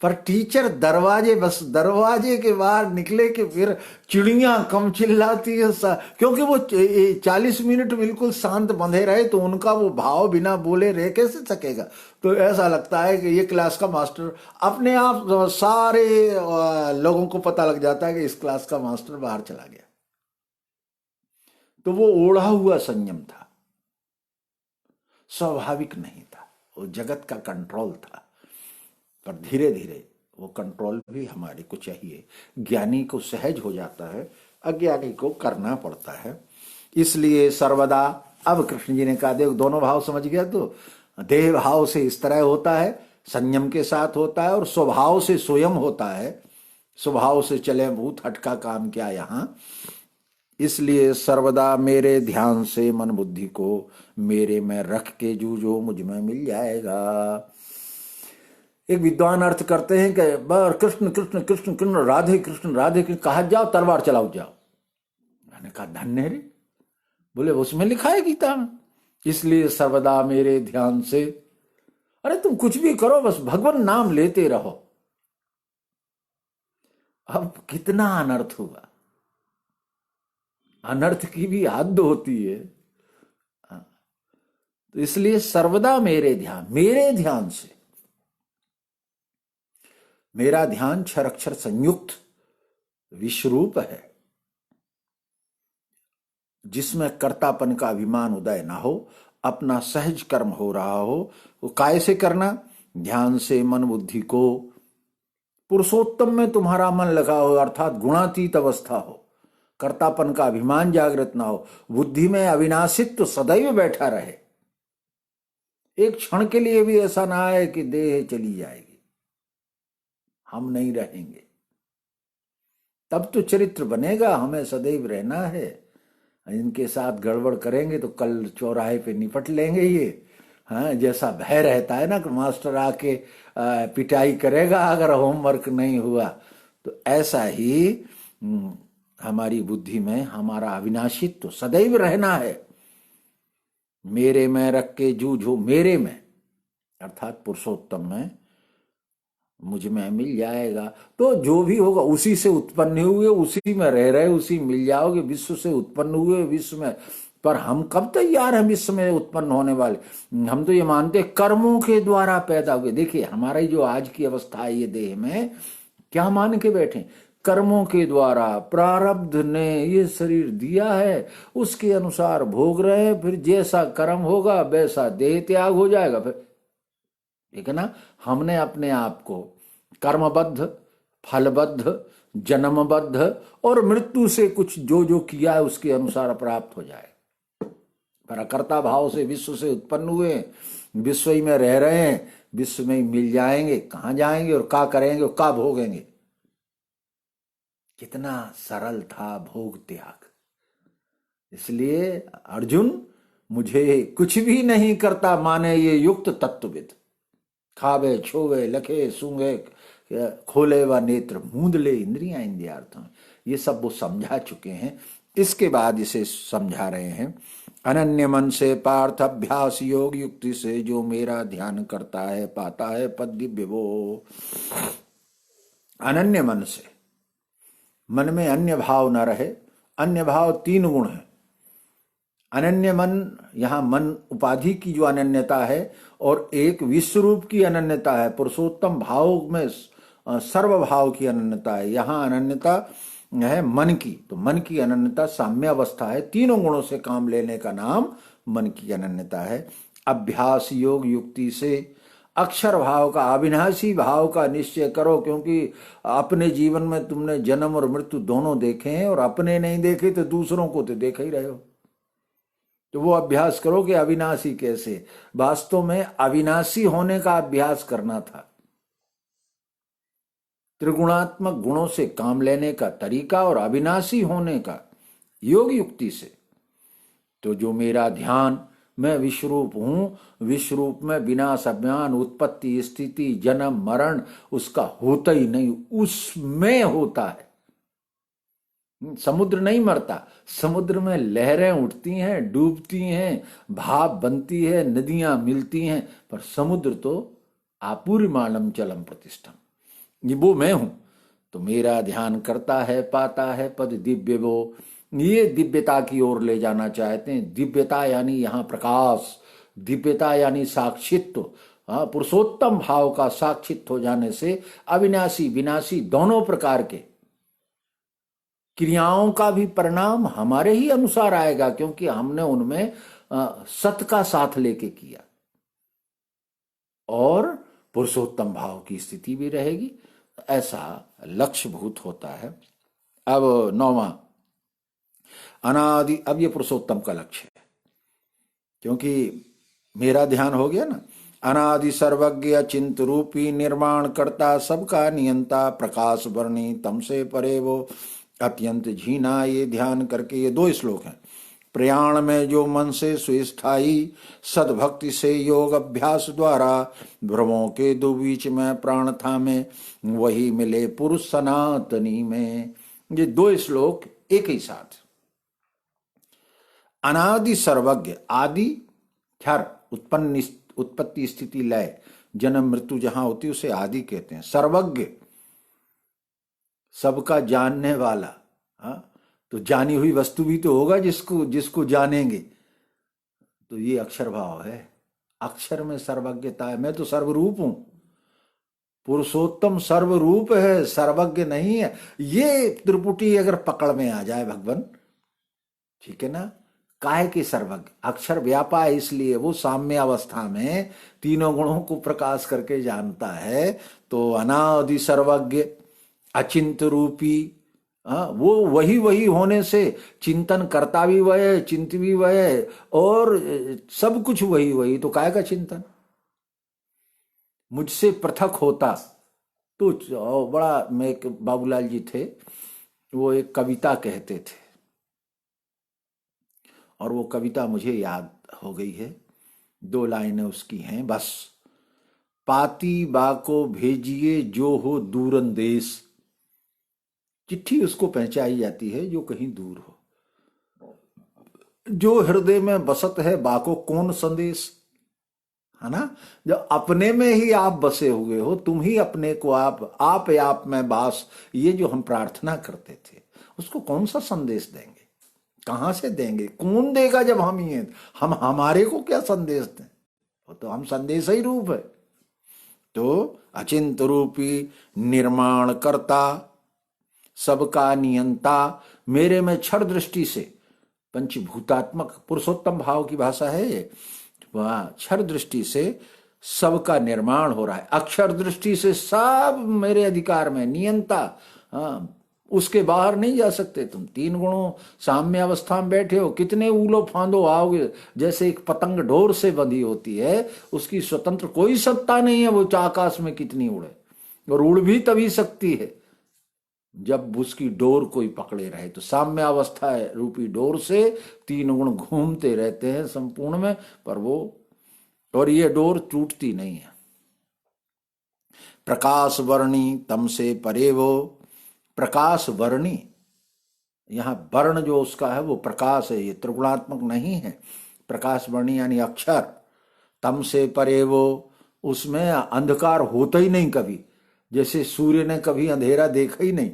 पर टीचर दरवाजे के बाहर निकले कि फिर चिड़ियां कम चिल्लाती है, क्योंकि वो 40 मिनट बिल्कुल शांत बंधे रहे, तो उनका वो भाव बिना बोले रह कैसे सकेगा। तो ऐसा लगता है कि ये क्लास का मास्टर, अपने आप सारे लोगों को पता लग जाता है कि इस क्लास का मास्टर बाहर चला गया। तो वो ओढ़ा हुआ संयम था, स्वाभाविक नहीं था, वो जगत का कंट्रोल था। पर धीरे धीरे वो कंट्रोल भी हमारे को चाहिए। ज्ञानी को सहज हो जाता है, अज्ञानी को करना पड़ता है। इसलिए सर्वदा, अब कृष्ण जी ने कहा देखो दोनों भाव समझ गया, तो देह भाव से इस तरह होता है, संयम के साथ होता है, और स्वभाव से स्वयं होता है। स्वभाव से चले भूत, हटका काम क्या यहां। इसलिए सर्वदा मेरे ध्यान से मन बुद्धि को मेरे में रख के जूझो, मुझ में मिल जाएगा। एक विद्वान अर्थ करते हैं कि कृष्ण कृष्ण कृष्ण कृष्ण राधे कृष्ण राधे कृष्ण कहा जाओ, तलवार चलाओ जाओ। मैंने कहा धन्य रे, बोले उसमें लिखा है गीता में। इसलिए सर्वदा मेरे ध्यान से, अरे तुम कुछ भी करो, बस भगवान नाम लेते रहो। अब कितना अनर्थ हुआ, अनर्थ की भी हद होती है। तो इसलिए सर्वदा मेरे ध्यान से, मेरा ध्यान क्षर अक्षर संयुक्त विश्वरूप है। जिसमें कर्तापन का अभिमान उदय ना हो, अपना सहज कर्म हो रहा हो, वो काय से करना, ध्यान से मन बुद्धि को पुरुषोत्तम में तुम्हारा मन लगा हो, अर्थात गुणातीत अवस्था हो, कर्तापन का अभिमान जागृत ना हो, बुद्धि में अविनाशित्व सदैव बैठा रहे। एक क्षण के लिए भी ऐसा ना आए कि देह चली जाएगी, हम नहीं रहेंगे, तब तो चरित्र बनेगा। हमें सदैव रहना है, इनके साथ गड़बड़ करेंगे तो कल चौराहे पे निपट लेंगे ये। हाँ, जैसा भय रहता है ना कि मास्टर आके पिटाई करेगा अगर होमवर्क नहीं हुआ, तो ऐसा ही हमारी बुद्धि में हमारा अविनाशित्व तो सदैव रहना है। मेरे में रख के जूझो, मेरे में अर्थात पुरुषोत्तम में, मुझ में मिल जाएगा। तो जो भी होगा उसी से उत्पन्न हुए, उसी में रह रहे, उसी मिल जाओगे। विश्व से उत्पन्न हुए विश्व में, पर हम कब तैयार हैं विश्व में उत्पन्न होने वाले? हम तो ये मानते कर्मों के द्वारा पैदा हुए। देखिए हमारी जो आज की अवस्था है ये देह में, क्या मान के बैठे? कर्मों के द्वारा प्रारब्ध ने ये शरीर दिया है, उसके अनुसार भोग रहे हैं। फिर जैसा कर्म होगा वैसा देह त्याग हो जाएगा। फिर ठीक है ना, हमने अपने आप को कर्मबद्ध, फलबद्ध, जन्मबद्ध और मृत्यु से कुछ जो जो किया है उसके अनुसार प्राप्त हो जाए। पर अकर्ता भाव से विश्व से उत्पन्न हुए, विश्व ही में रह रहे हैं, विश्व में ही मिल जाएंगे। कहां जाएंगे और क्या करेंगे और क्या भोगेंगे? कितना सरल था भोग त्याग। इसलिए अर्जुन, मुझे कुछ भी नहीं करता माने ये युक्त तत्वविद। खावे छोवे लखे सूंगे खोले व नेत्र मूंद ले इंद्रियां इंद्रियार्थों, ये सब वो समझा चुके हैं। इसके बाद इसे समझा रहे हैं, अनन्य मन से पार्थ अभ्यास योग युक्ति से जो मेरा ध्यान करता है पाता है पद दिव्य वो। अनन्य मन से, मन में अन्य भाव न रहे। अन्य भाव तीन गुण है। अनन्य मन, यहां मन उपाधि की जो अनन्यता है, और एक विश्व रूप की अनन्यता है। पुरुषोत्तम भाव में सर्व भाव की अनन्यता है, यहां अनन्यता है मन की। तो मन की अनन्यता साम्य अवस्था है। तीनों गुणों से काम लेने का नाम मन की अनन्यता है। अभ्यास योग युक्ति से अक्षर भाव का, अविनाशी भाव का निश्चय करो, क्योंकि अपने जीवन में तुमने जन्म और मृत्यु दोनों देखे हैं, और अपने नहीं देखे तो दूसरों को तो देख ही रहे हो। तो वो अभ्यास करो कि अविनाशी कैसे। वास्तव में अविनाशी होने का अभ्यास करना था। त्रिगुणात्मक गुणों से काम लेने का तरीका और अविनाशी होने का योग युक्ति से। तो जो मेरा ध्यान, मैं विश्वरूप हूं, विश्वरूप में विनाश अज्ञान उत्पत्ति स्थिति जन्म मरण उसका होता ही नहीं, उसमें होता है। समुद्र नहीं मरता, समुद्र में लहरें उठती हैं, डूबती हैं, भाप बनती है, नदियां मिलती हैं, पर समुद्र तो आपूर्यमाणम चलम प्रतिष्ठम, ये वो मैं हूं। तो मेरा ध्यान करता है पाता है पद दिव्य वो। ये दिव्यता की ओर ले जाना चाहते हैं। दिव्यता यानी यहां प्रकाश, दिव्यता यानी साक्षित्व। हाँ, पुरुषोत्तम भाव का साक्षित्व हो जाने से अविनाशी विनाशी दोनों प्रकार के क्रियाओं का भी परिणाम हमारे ही अनुसार आएगा, क्योंकि हमने उनमें सत का साथ लेके किया, और पुरुषोत्तम भाव की स्थिति भी रहेगी। ऐसा लक्ष्य भूत होता है। अब नौवां अनादि, अब ये पुरुषोत्तम का लक्ष्य है, क्योंकि मेरा ध्यान हो गया ना। अनादि सर्वज्ञ अचिंत रूपी निर्माण करता सबका नियंता प्रकाश वर्णी तम से परे वो अत्यंत झीना। ये ध्यान करके, ये दो श्लोक हैं। प्रयाण में जो मन से सुस्थाई सद्भक्ति से योग अभ्यास द्वारा भ्रमों के दो बीच में प्राण था में वही मिले पुरुष सनातनी में। ये दो श्लोक एक ही साथ। अनादि सर्वज्ञ, आदि क्षर उत्पत्ति स्थिति लय जन्म मृत्यु जहां होती उसे आदि कहते हैं। सर्वज्ञ, सबका जानने वाला। हाँ, तो जानी हुई वस्तु भी तो होगा जिसको जानेंगे। तो ये अक्षर भाव है। अक्षर में सर्वज्ञता है। मैं तो सर्वरूप हूं, पुरुषोत्तम सर्वरूप है, सर्वज्ञ नहीं है। ये त्रिपुटी अगर पकड़ में आ जाए भगवान, ठीक है ना। काहे के सर्वज्ञ, अक्षर व्यापा है इसलिए वो साम्य अवस्था में तीनों गुणों को प्रकाश करके जानता है। तो अनादि सर्वज्ञ अचिंत रूपी, वो वही वही होने से चिंतन करता भी वह है, चिंत भी वह है, और सब कुछ वही वही, तो काहे का चिंतन। मुझसे पृथक होता तो बड़ा, मैं एक बाबूलाल जी थे, वो एक कविता कहते थे, और वो कविता मुझे याद हो गई है, 2 लाइनें उसकी हैं बस। पाती बा को भेजिए जो हो दूरंदेश, चिट्ठी उसको पहुंचाई जाती है जो कहीं दूर हो। जो हृदय में बसत है बाको कौन संदेश, है ना। जब अपने में ही आप बसे हुए हो, तुम ही अपने को आप में बास, ये जो हम प्रार्थना करते थे, उसको कौन सा संदेश देंगे, कहां से देंगे, कौन देगा जब हम ही हैं। हम हमारे को क्या संदेश दें, वो तो हम संदेश ही रूप है। तो अचिंत रूपी निर्माण करता, सबका नियंता, मेरे में क्षर दृष्टि से, पंचभूतात्मक पुरुषोत्तम भाव की भाषा है ये, वहां क्षर दृष्टि से सबका निर्माण हो रहा है, अक्षर दृष्टि से सब मेरे अधिकार में, नियंता। हाँ, उसके बाहर नहीं जा सकते तुम। 3 गुणों साम्य अवस्था में बैठे हो, कितने उलो फांदो आओगे, जैसे एक पतंग डोर से बंधी होती है, उसकी स्वतंत्र कोई सत्ता नहीं है, वो आकाश में कितनी उड़े, और उड़ भी तभी सकती है जब उसकी डोर कोई पकड़े रहे। तो साम्य अवस्था है रूपी डोर से 3 गुण घूमते रहते हैं संपूर्ण में, पर वो, और ये डोर टूटती नहीं है। प्रकाश वर्णी तम से परे वो, प्रकाश वर्णी, यहां वर्ण जो उसका है वो प्रकाश है, ये त्रिगुणात्मक नहीं है। प्रकाश वर्णी यानी अक्षर, तम से परे वो, उसमें अंधकार होता ही नहीं कभी, जैसे सूर्य ने कभी अंधेरा देखा ही नहीं।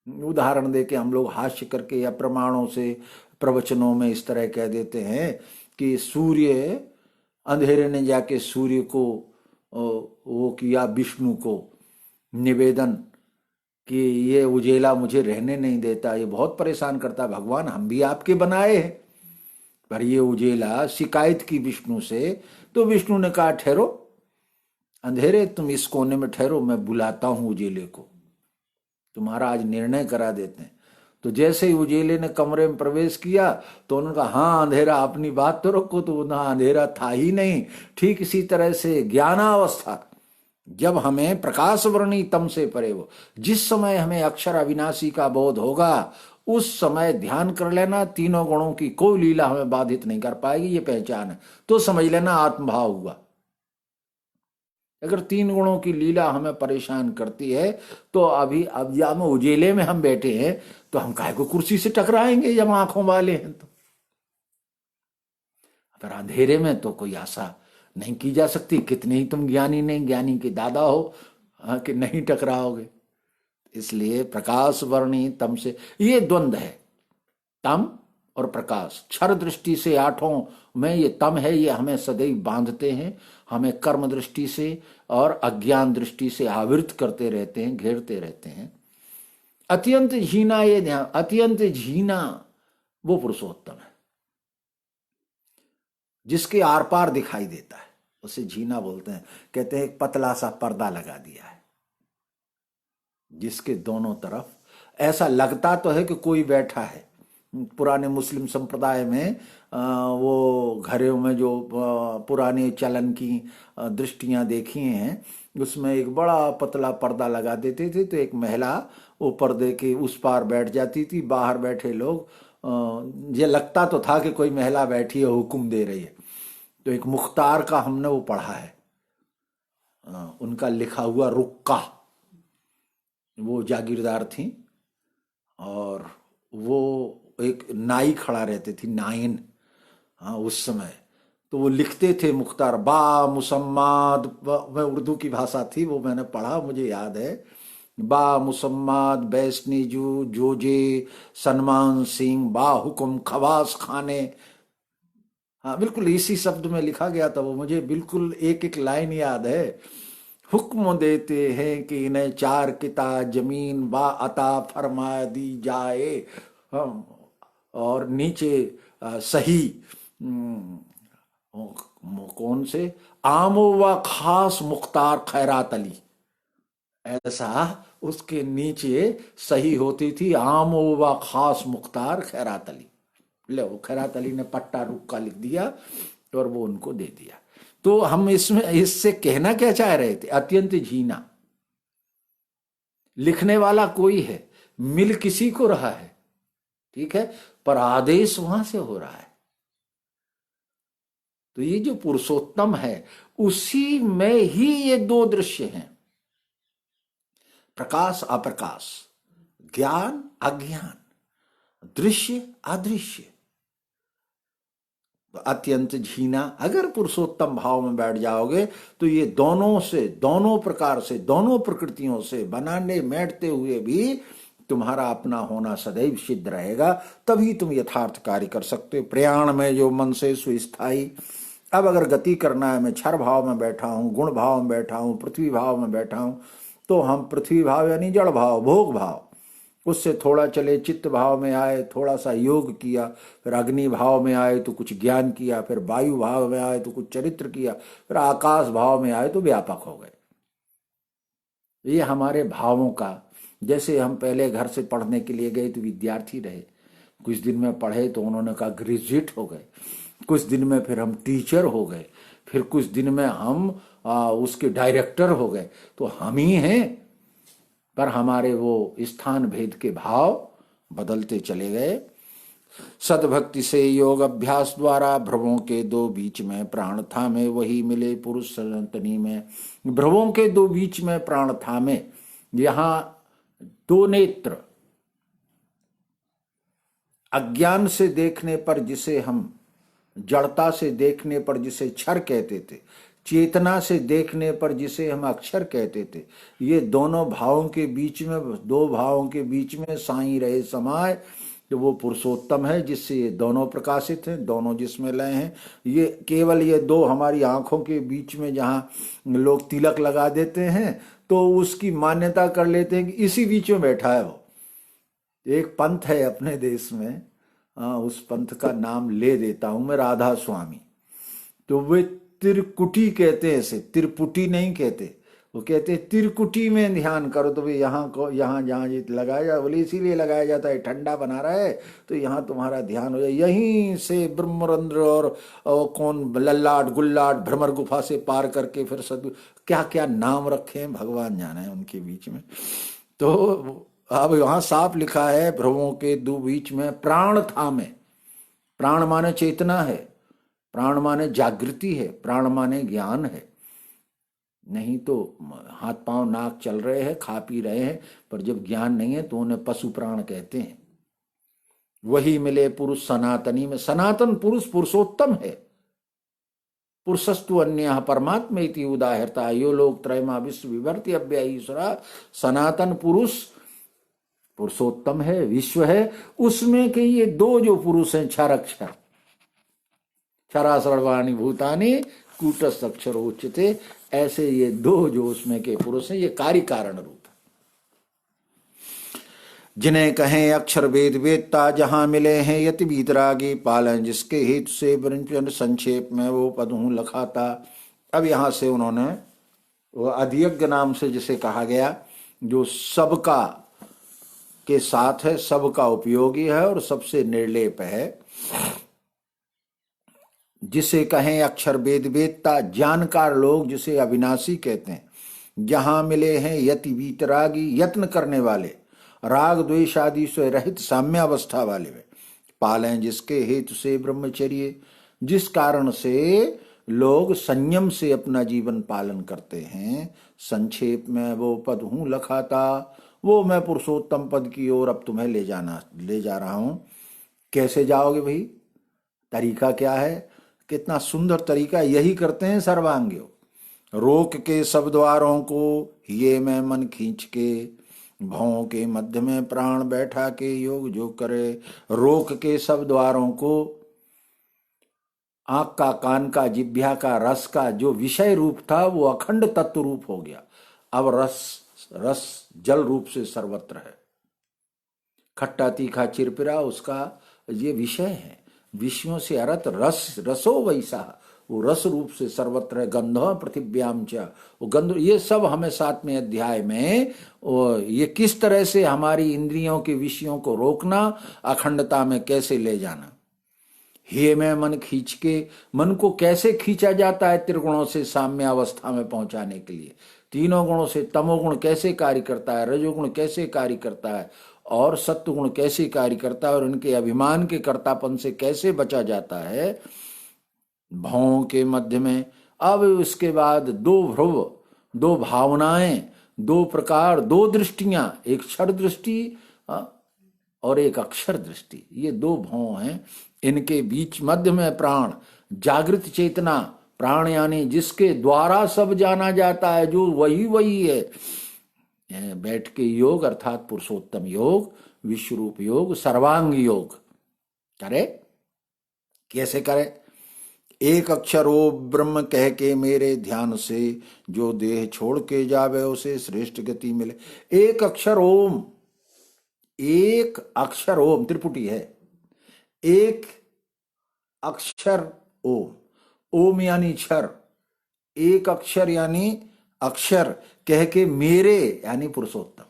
उदाहरण देके हम लोग हास्य करके या प्रमाणों से प्रवचनों में इस तरह कह देते हैं कि सूर्य, अंधेरे ने जाके सूर्य को वो किया, विष्णु को निवेदन कि ये उजेला मुझे रहने नहीं देता, ये बहुत परेशान करता, भगवान हम भी आपके बनाए हैं, पर ये उजेला शिकायत की विष्णु से। तो विष्णु ने कहा ठहरो अंधेरे, तुम इस कोने में ठहरो, मैं बुलाता हूं उजेले को, तुम्हारा आज निर्णय करा देते हैं। तो जैसे ही उजेले ने कमरे में प्रवेश किया तो उन्होंने कहा हाँ अंधेरा, अपनी बात तो रखो, तो ना अंधेरा था ही नहीं। ठीक इसी तरह से ज्ञानावस्था, जब हमें प्रकाश वर्णी तम से परे हो, जिस समय हमें अक्षर अविनाशी का बोध होगा, उस समय ध्यान कर लेना, 3 गुणों की कोई लीला हमें बाधित नहीं कर पाएगी, ये पहचान है, तो समझ लेना आत्मभाव हुआ। अगर 3 गुणों की लीला हमें परेशान करती है, तो अभी अब या में उजेले में हम बैठे हैं, तो हम काहे को कुर्सी से टकराएंगे जब आंखों वाले हैं। तो अगर अंधेरे में तो कोई आशा नहीं की जा सकती, कितने ही तुम ज्ञानी नहीं ज्ञानी के दादा हो, कि नहीं टकराओगे। इसलिए प्रकाश वर्णी तम से, ये द्वंद्व है, तम और प्रकाश। क्षर दृष्टि से 8 में ये तम है, ये हमें सदैव बांधते हैं, हमें कर्म दृष्टि से और अज्ञान दृष्टि से आवृत करते रहते हैं, घेरते रहते हैं। अत्यंत झीना, ये ध्यान, अत्यंत झीना वो पुरुषोत्तम है, जिसके आर पार दिखाई देता है, उसे झीना बोलते हैं। कहते हैं एक पतला सा पर्दा लगा दिया है, जिसके दोनों तरफ ऐसा लगता तो है कि कोई बैठा है। पुराने मुस्लिम संप्रदाय में वो घरों में जो पुराने चलन की दृष्टियां देखी हैं, उसमें एक बड़ा पतला पर्दा लगा देते थे, तो एक महिला वो पर्दे के उस पार बैठ जाती थी, बाहर बैठे लोग, ये लगता तो था कि कोई महिला बैठी है, हुक्म दे रही है। तो एक मुख्तार का हमने वो पढ़ा है, उनका लिखा हुआ रुक्का, वो जागीरदार थी, और वो एक नाई खड़ा रहते थी, नाइन, हाँ उस समय, तो वो लिखते थे मुख्तार बा मुसम्माद, मैं उर्दू की भाषा थी वो, मैंने पढ़ा, मुझे याद है, बा मुसम्माद बैसनीजू जोजे सलमान सिंह बा हुकुम खवास खाने। हाँ बिल्कुल इसी शब्द में लिखा गया था वो, मुझे बिल्कुल एक एक लाइन याद है। हुक्म देते हैं कि इन्हें 4 किता जमीन बा अता फरमा दी जाए, और नीचे सही कौन से आमो व खास मुख्तार खैरात अली, ऐसा उसके नीचे सही होती थी आमो व खास मुख्तार खैरात अली। ले वो खैरात अली ने पट्टा रुक्का लिख दिया और वो उनको दे दिया। तो हम इसमें इससे कहना क्या चाह रहे थे, अत्यंत झीना, लिखने वाला कोई है, मिल किसी को रहा है, ठीक है, पर आदेश वहां से हो रहा है। तो ये जो पुरुषोत्तम है उसी में ही ये दो दृश्य हैं, प्रकाश अप्रकाश, ज्ञान अज्ञान, दृश्य अदृश्य। अत्यंत झीना, अगर पुरुषोत्तम भाव में बैठ जाओगे तो ये दोनों से, दोनों प्रकार से, दोनों प्रकृतियों से बनाने बैठते हुए भी तुम्हारा अपना होना सदैव सिद्ध रहेगा। तभी तुम यथार्थ कार्य कर सकते हो। प्रयाण में जो मन से सुस्थाई, अब अगर गति करना है, मैं क्षर भाव में बैठा हूं, गुण भाव में बैठा हूं, पृथ्वी भाव में बैठा हूं, तो हम पृथ्वी भाव यानी जड़ भाव, भोग भाव, उससे थोड़ा चले चित्त भाव में आए, थोड़ा सा योग किया, फिर अग्नि भाव में आए तो कुछ ज्ञान किया, फिर वायु भाव में आए तो कुछ चरित्र किया, फिर आकाश भाव में आए तो व्यापक हो गए। ये हमारे भावों का, जैसे हम पहले घर से पढ़ने के लिए गए तो विद्यार्थी रहे, कुछ दिन में पढ़े तो उन्होंने कहा ग्रेजुएट हो गए, कुछ दिन में फिर हम टीचर हो गए, फिर कुछ दिन में हम उसके डायरेक्टर हो गए। तो हम ही हैं, पर हमारे वो स्थान भेद के भाव बदलते चले गए। सदभक्ति से योग अभ्यास द्वारा भ्रवों के दो बीच में प्राण थामे, वही मिले पुरुष सनातनी में। भ्रवों के दो बीच में प्राण थामे, यहां दो नेत्र, अज्ञान से देखने पर जिसे हम, जड़ता से देखने पर जिसे क्षर कहते थे, चेतना से देखने पर जिसे हम अक्षर कहते थे, ये दोनों भावों के बीच में, दो भावों के बीच में साई रहे समाय, तो वो पुरुषोत्तम है जिससे ये दोनों प्रकाशित हैं, दोनों जिसमें लय हैं। ये केवल ये दो हमारी आंखों के बीच में जहां लोग तिलक लगा देते हैं तो उसकी मान्यता कर लेते हैं कि इसी बीच में बैठा है वो। एक पंथ है अपने देश में, उस पंथ का नाम ले देता हूं मैं, राधा स्वामी। तो वे तिरकुटी कहते हैं, इसे तिरपुटी नहीं कहते, वो कहते हैं तिरकुटी में ध्यान करो। तो वे यहाँ को, यहाँ जहाँ ये लगाया जाए, बोले इसीलिए लगाया जाता है, ठंडा बना रहा है तो यहाँ तुम्हारा ध्यान हो जाए। यहीं से ब्रह्मरंध्र और कौन लल्लाट गुल्लाट भ्रमर गुफा से पार करके फिर सद क्या क्या नाम रखे हैं भगवान जाने हैं उनके बीच में। तो अब वहां साफ लिखा है भ्रमों के दो बीच में प्राण थामे। प्राण माने चेतना है, प्राण माने जागृति है, प्राण माने ज्ञान है। नहीं तो हाथ पांव नाक चल रहे हैं, खा पी रहे हैं, पर जब ज्ञान नहीं है तो उन्हें पशु प्राण कहते हैं। वही मिले पुरुष सनातनी में, सनातन पुरुष पुरुषोत्तम है। पुरुषस्तु अन्य परमात्मा इति उदाहरता यो लोक त्रयमा विश्व विवर्ति अव्यय ईश्वरा। सनातन पुरुष पुरुषोत्तम है, विश्व है, उसमें के ये दो जो पुरुष हैं, क्षर अक्षर, क्षरा सर्वाणि भूतानि कूटस्थ अक्षरोच्यते, ऐसे ये दो जो उसमें के पुरुष हैं, ये कार्य कारण रूप है। जिन्हें कहें अक्षर वेद वेदता, जहां मिले हैं यति वीतरागी पालन, जिसके हेतु से वृंजन संक्षेप में वो पद हूं लखाता। अब यहां से उन्होंने वो अधियज्ञ नाम से जिसे कहा गया, जो सबका के साथ है, सबका उपयोगी है और सबसे निर्लेप है, जिसे कहें अक्षर वेद वेदता, जानकार लोग जिसे अविनाशी कहते हैं। जहां मिले हैं यति वीतरागी, यत्न करने वाले, राग द्वेष आदि से रहित साम्यावस्था वाले वे, पालें जिसके हेतु से ब्रह्मचर्य, जिस कारण से लोग संयम से अपना जीवन पालन करते हैं। संक्षेप में वो पद हूं लखाता, वो मैं पुरुषोत्तम पद की ओर अब तुम्हें ले जा रहा हूं। कैसे जाओगे भाई? तरीका क्या है? कितना सुंदर तरीका, यही करते हैं सर्वांगियों। रोक के सब द्वारों को ये मैं मन खींच के, भौं के मध्य में प्राण बैठा के योग जो करे। रोक के सब द्वारों को, आंख का, कान का, जिह्वा का, रस का जो विषय रूप था वो अखंड तत्व रूप हो गया। अब रस जल रूप से सर्वत्र है। खट्टा तीखा चिरपिरा उसका ये विषय है। विषयों से अरत रस, रसो वैसा, वो रस रूप से सर्वत्र है। गंधो पृथिव्याम च, वो गंध, ये सब हमें 7वें अध्याय में ये किस तरह से हमारी इंद्रियों के विषयों को रोकना, अखंडता में कैसे ले जाना, हे में मन खींच के, मन को कैसे खींचा जाता है त्रिगुणों से साम्य अवस्था में पहुंचाने के लिए, तीनों गुणों से तमोगुण कैसे कार्य करता है, रजोगुण कैसे कार्य करता है, और सत्वगुण कैसे कार्य करता है, और उनके अभिमान के कर्तापन से कैसे बचा जाता है भावों के मध्य में। अब उसके बाद 2 ध्रुव, 2 भावनाएं, 2 प्रकार, 2 दृष्टियां, एक क्षर दृष्टि और एक अक्षर दृष्टि, ये 2 भाव हैं। इनके बीच मध्य में प्राण, जागृत चेतना, प्राण यानी जिसके द्वारा सब जाना जाता है, जो वही है। बैठ के योग अर्थात पुरुषोत्तम योग, विश्वरूप योग, सर्वांग योग करे। कैसे करे? एक अक्षर ओ ब्रह्म कह के मेरे ध्यान से, जो देह छोड़ के जावे उसे श्रेष्ठ गति मिले। एक अक्षर ओम, एक अक्षर ओम त्रिपुटी है, एक अक्षर ओम, ओम यानी क्षर, एक अक्षर यानी अक्षर कह के मेरे यानी पुरुषोत्तम।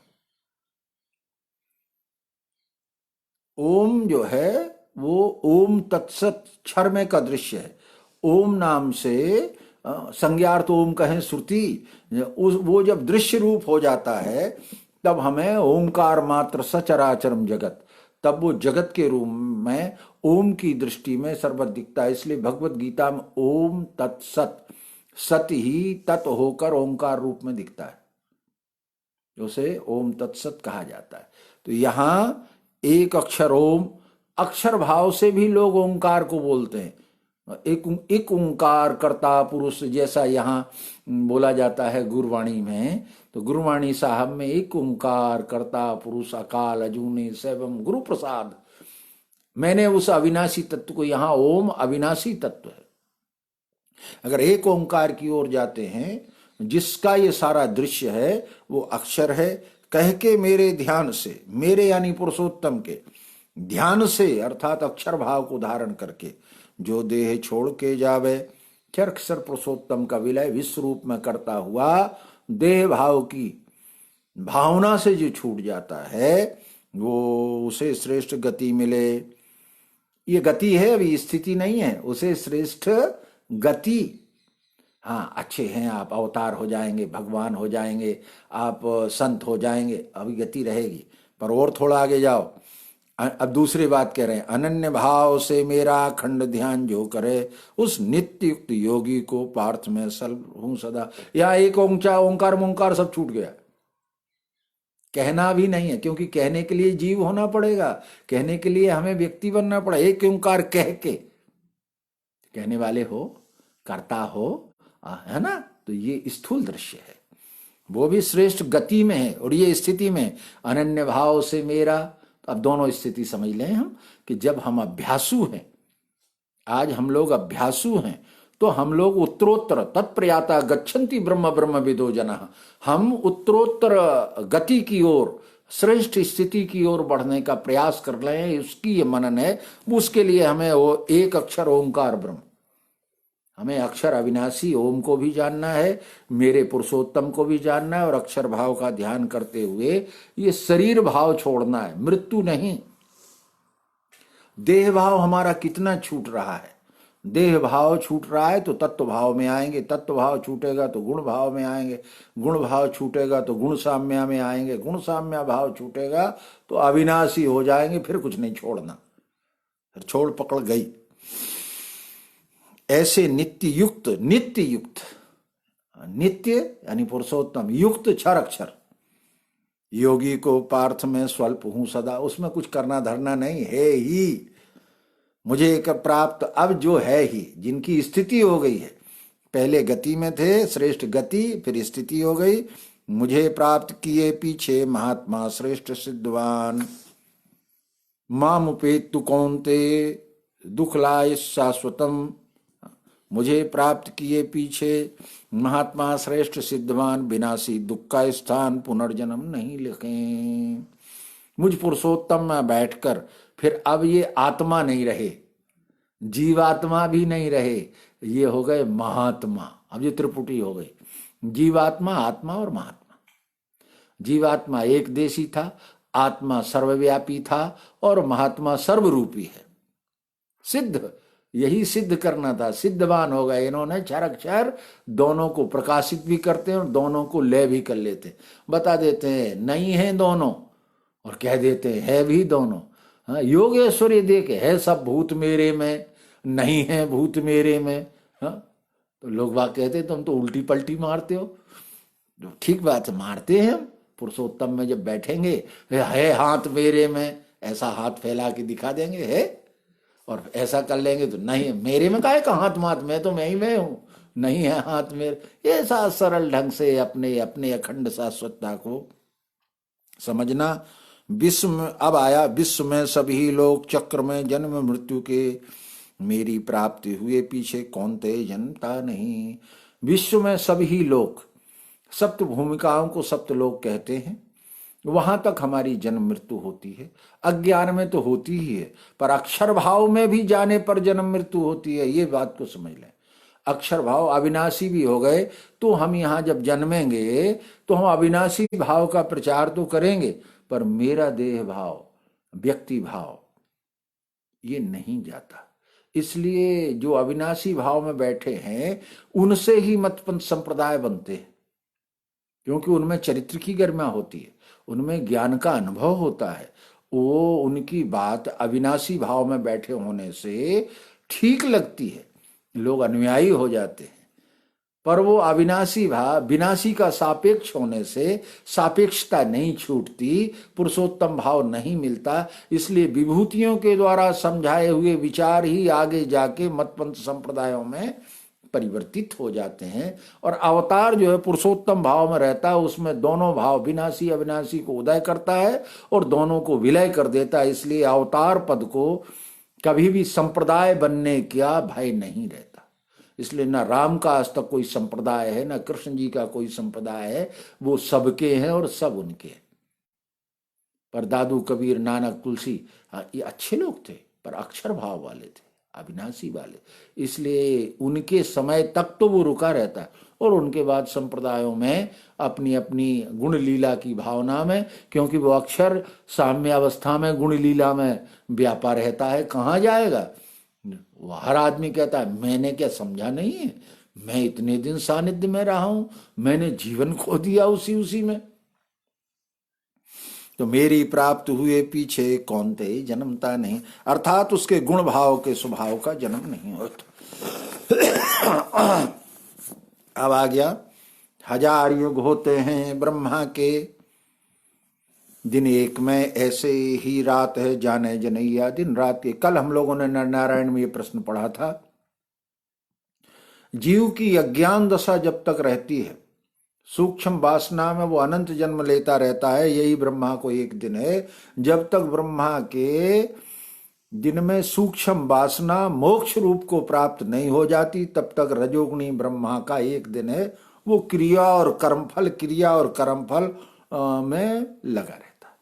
ओम जो है वो ओम तत्सत क्षर में का दृश्य है। ओम नाम से संज्ञार्थ ओम कहें श्रुति, वो जब दृश्य रूप हो जाता है तब हमें ओंकार मात्र सचराचरम जगत, तब वो जगत के रूप में ओम की दृष्टि में सर्वत्र दिखता है। इसलिए भगवत गीता में ओम तत्सत, सत ही तत् होकर ओंकार रूप में दिखता है, उसे ओम तत्सत कहा जाता है। तो यहां एक अक्षर ओम, अक्षर भाव से भी लोग ओंकार को बोलते हैं। एक ओंकार कर्ता पुरुष जैसा यहाँ बोला जाता है गुरुवाणी में, तो गुरुवाणी साहब में एक ओंकार कर्ता पुरुष अकाल अजूनी सैवम गुरु प्रसाद, मैंने उस अविनाशी तत्व को, यहाँ ओम अविनाशी तत्व है। अगर एक ओंकार की ओर जाते हैं जिसका ये सारा दृश्य है, वो अक्षर है। कह के मेरे ध्यान से, मेरे यानी पुरुषोत्तम के ध्यान से अर्थात अक्षर भाव को धारण करके, जो देह छोड़ के जावे, अक्षर पुरुषोत्तम का विलय विश्व रूप में करता हुआ देह भाव की भावना से जो छूट जाता है, वो उसे श्रेष्ठ गति मिले। ये गति है, अभी स्थिति नहीं है, उसे श्रेष्ठ गति। हाँ, अच्छे हैं आप, अवतार हो जाएंगे, भगवान हो जाएंगे, आप संत हो जाएंगे, अभी गति रहेगी। पर और थोड़ा आगे जाओ, अब दूसरी बात कह रहे हैं, अनन्य भाव से मेरा खंड ध्यान जो करे, उस नित्य युक्त योगी को पार्थ में सल हूं सदा। या एक ओंकार सब छूट गया, कहना भी नहीं है, क्योंकि कहने के लिए जीव होना पड़ेगा, कहने के लिए हमें व्यक्ति बनना पड़ा। एक ओंकार कह के कहने वाले हो, करता हो, है ना। तो ये स्थूल दृश्य है, वो भी श्रेष्ठ गति में है। और ये स्थिति में अनन्य भाव से मेरा, अब दोनों स्थिति समझ लें हम कि जब हम अभ्यासु हैं, आज हम लोग अभ्यासु हैं, तो हम लोग उत्तरोत्तर तत्प्रयाता गच्छन्ति ब्रह्म ब्रह्म विदो जनः, हम उत्तरोत्तर गति की ओर, श्रेष्ठ स्थिति की ओर बढ़ने का प्रयास कर रहे हैं। उसकी ये मनन है। उसके लिए हमें वो एक अक्षर ओंकार ब्रह्म, हमें अक्षर अविनाशी ओम को भी जानना है, मेरे पुरुषोत्तम को भी जानना है, और अक्षर भाव का ध्यान करते हुए ये शरीर भाव छोड़ना है, मृत्यु नहीं। देह भाव हमारा कितना छूट रहा है, देह भाव छूट रहा है तो तत्व भाव में आएंगे, तत्व भाव छूटेगा तो गुण भाव में आएंगे, गुण भाव छूटेगा तो गुण साम्या में आएंगे, गुण साम्या भाव छूटेगा तो अविनाशी हो जाएंगे। फिर कुछ नहीं छोड़ना, फिर छोड़ पकड़ गई। ऐसे नित्य युक्त, नित्य युक्त, नित्य यानी पुरुषोत्तम, युक्त क्षर अक्षर योगी को पार्थ में स्वल्प हूं सदा, उसमें कुछ करना धरना नहीं है ही, मुझे एक प्राप्त अब जो है ही, जिनकी स्थिति हो गई है, पहले गति में थे, श्रेष्ठ गति, फिर स्थिति हो गई, मुझे प्राप्त किए पीछे महात्मा श्रेष्ठ सिद्धवान, माम उपेतु कौन्ते दुख लाय शाश्वतम, मुझे प्राप्त किए पीछे महात्मा श्रेष्ठ सिद्धवान, विनाशी दुख का स्थान पुनर्जन्म नहीं लिखें। मुझ पुरुषोत्तम में बैठकर फिर अब ये आत्मा नहीं रहे, जीवात्मा भी नहीं रहे, ये हो गए महात्मा। अब ये त्रिपुटी हो गई, जीवात्मा, आत्मा और महात्मा। जीवात्मा एक देशी था, आत्मा सर्वव्यापी था और महात्मा सर्वरूपी है। सिद्ध, यही सिद्ध करना था, सिद्धवान हो गए इन्होंने। क्षर अक्षर दोनों को प्रकाशित भी करते हैं और दोनों को लय भी कर लेते, बता देते हैं नहीं है दोनों और कह देते हैं है भी दोनों। हाँ, योगेश्वरी देख है सब भूत मेरे में, नहीं है भूत मेरे में। हाँ, तो लोग बात कहते तुम तो उल्टी पलटी मारते हो। ठीक बात है, मारते हैं हम। पुरुषोत्तम में जब बैठेंगे है हाथ मेरे में, ऐसा हाथ फैला के दिखा देंगे है, और ऐसा कर लेंगे तो नहीं मेरे में काहे का हाथ मात, मैं तो मैं ही मैं हूं, नहीं है हाथ मेरे। ऐसा सरल ढंग से अपने अपने अखंड शाश्वतता को समझना। विश्व में अब आया, विश्व में सभी लोग चक्र में जन्म मृत्यु के, मेरी प्राप्ति हुए पीछे कौनते जनता नहीं। विश्व में सभी लोग, सप्त भूमिकाओं को सप्त लोग कहते हैं, वहां तक हमारी जन्म मृत्यु होती है। अज्ञान में तो होती ही है, पर अक्षर भाव में भी जाने पर जन्म मृत्यु होती है, ये बात को समझ लें। अक्षर भाव अविनाशी भी हो गए तो हम यहाँ जब जन्मेंगे तो हम अविनाशी भाव का प्रचार तो करेंगे, पर मेरा देह भाव, व्यक्ति भाव ये नहीं जाता। इसलिए जो अविनाशी भाव में बैठे हैं उनसे ही मतपंथ संप्रदाय बनते हैं, क्योंकि उनमें चरित्र की गरिमा होती है, उनमें ज्ञान का अनुभव होता है। वो उनकी बात अविनाशी भाव में बैठे होने से ठीक लगती है, लोग अनुयायी हो जाते हैं। पर वो अविनाशी भाव विनाशी का सापेक्ष होने से सापेक्षता नहीं छूटती, पुरुषोत्तम भाव नहीं मिलता। इसलिए विभूतियों के द्वारा समझाए हुए विचार ही आगे जाके मतपंथ संप्रदायों में परिवर्तित हो जाते हैं। और अवतार जो है पुरुषोत्तम भाव में रहता है, उसमें दोनों भाव विनाशी अविनाशी को उदय करता है और दोनों को विलय कर देता है। इसलिए अवतार पद को कभी भी संप्रदाय बनने का भय नहीं रहता। इसलिए ना राम का आज तक कोई संप्रदाय है, ना कृष्ण जी का कोई संप्रदाय है, वो सबके हैं और सब उनके हैं। पर दादू कबीर नानक तुलसी ये अच्छे लोग थे, पर अक्षर भाव वाले थे, अविनाशी वाले। इसलिए उनके समय तक तो वो रुका रहता है और उनके बाद संप्रदायों में अपनी अपनी गुण लीला की भावना में, क्योंकि वो अक्षर साम्य अवस्था में गुण लीला में व्यापा रहता है, कहाँ जाएगा। वो हर आदमी कहता है मैंने क्या समझा नहीं है, मैं इतने दिन सानिध्य में रहा हूं, मैंने जीवन खो दिया उसी में। तो मेरी प्राप्त हुए पीछे कौनते जन्मता नहीं, अर्थात उसके गुण भाव के स्वभाव का जन्म नहीं होता। अब आ गया 1000 युग होते हैं ब्रह्मा के, दिन एक में ऐसे ही रात है जाने जनैया। दिन रात के, कल हम लोगों ने नारायण में ये प्रश्न पढ़ा था, जीव की अज्ञान दशा जब तक रहती है, सूक्ष्म वासना में वो अनंत जन्म लेता रहता है। यही ब्रह्मा को एक दिन है, जब तक ब्रह्मा के दिन में सूक्ष्म वासना मोक्ष रूप को प्राप्त नहीं हो जाती, तब तक रजोगुणी ब्रह्मा का एक दिन है। वो क्रिया और कर्मफल, क्रिया और कर्मफल में लगा रहता है।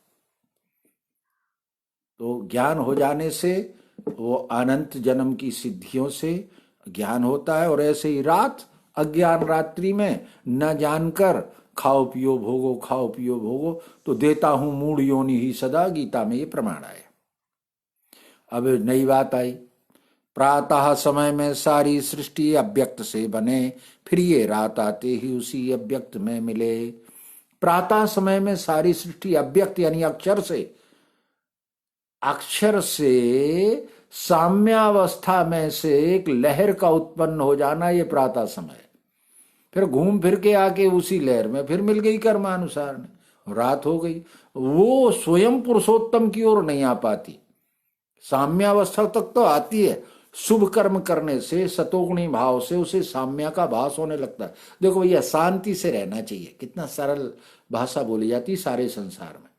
तो ज्ञान हो जाने से वो अनंत जन्म की सिद्धियों से ज्ञान होता है। और ऐसे ही रात, अज्ञान रात्रि में न जानकर खाओ पियो भोगो, खाओ पियो भोगो, तो देता हूं मूढ़ योनि ही सदा, गीता में ये प्रमाण आए। अब नई बात आई, प्रातः समय में सारी सृष्टि अव्यक्त से बने, फिर ये रात आते ही उसी अव्यक्त में मिले। प्रातः समय में सारी सृष्टि अव्यक्त यानी अक्षर से साम्यावस्था में से एक लहर का उत्पन्न हो जाना, ये प्रातः समय। फिर घूम फिर के आके उसी लहर में फिर मिल गई कर्मानुसार ने, रात हो गई। वो स्वयं पुरुषोत्तम की ओर नहीं आ पाती, साम्यावस्था तक तो आती है। शुभ कर्म करने से, सतोगुणी भाव से उसे साम्य का भास होने लगता है। देखो भैया, शांति से रहना चाहिए, कितना सरल भाषा बोली जाती सारे संसार में।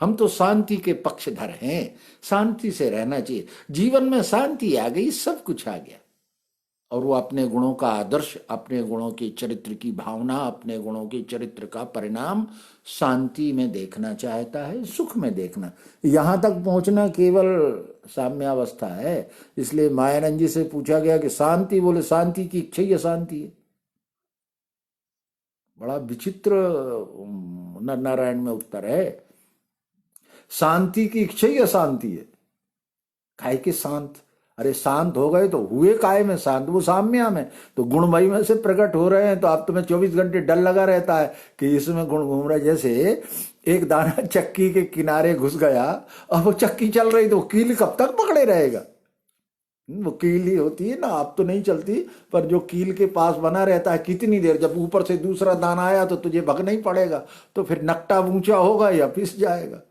हम तो शांति के पक्षधर हैं, शांति से रहना चाहिए। जीवन में शांति आ गई, सब कुछ आ गया। और वो अपने गुणों का आदर्श, अपने गुणों के चरित्र की भावना, अपने गुणों के चरित्र का परिणाम शांति में देखना चाहता है, सुख में देखना। यहां तक पहुंचना केवल साम्यावस्था है। इसलिए मायानंद जी से पूछा गया कि शांति, बोले शांति की इच्छा ही अशांति है। बड़ा विचित्र नर नारायण में उत्तर है। शांति की इच्छा ही अशांति है। काहे के शांत? अरे शांत हो गए तो हुए काय में शांत? वो साम्या में तो गुणमयी में से प्रकट हो रहे हैं। तो आप तुम्हें 24 घंटे डर लगा रहता है कि इसमें गुण घूम रहा है। जैसे एक दाना चक्की के किनारे घुस गया और वो चक्की चल रही तो कील कब तक पकड़े रहेगा? वो कील ही होती है ना, अब तो नहीं चलती, पर जो कील के पास बना रहता है कितनी देर, जब ऊपर से दूसरा दाना आया तो तुझे भगना ही पड़ेगा। तो फिर नकटा ऊंचा होगा या पिस जाएगा।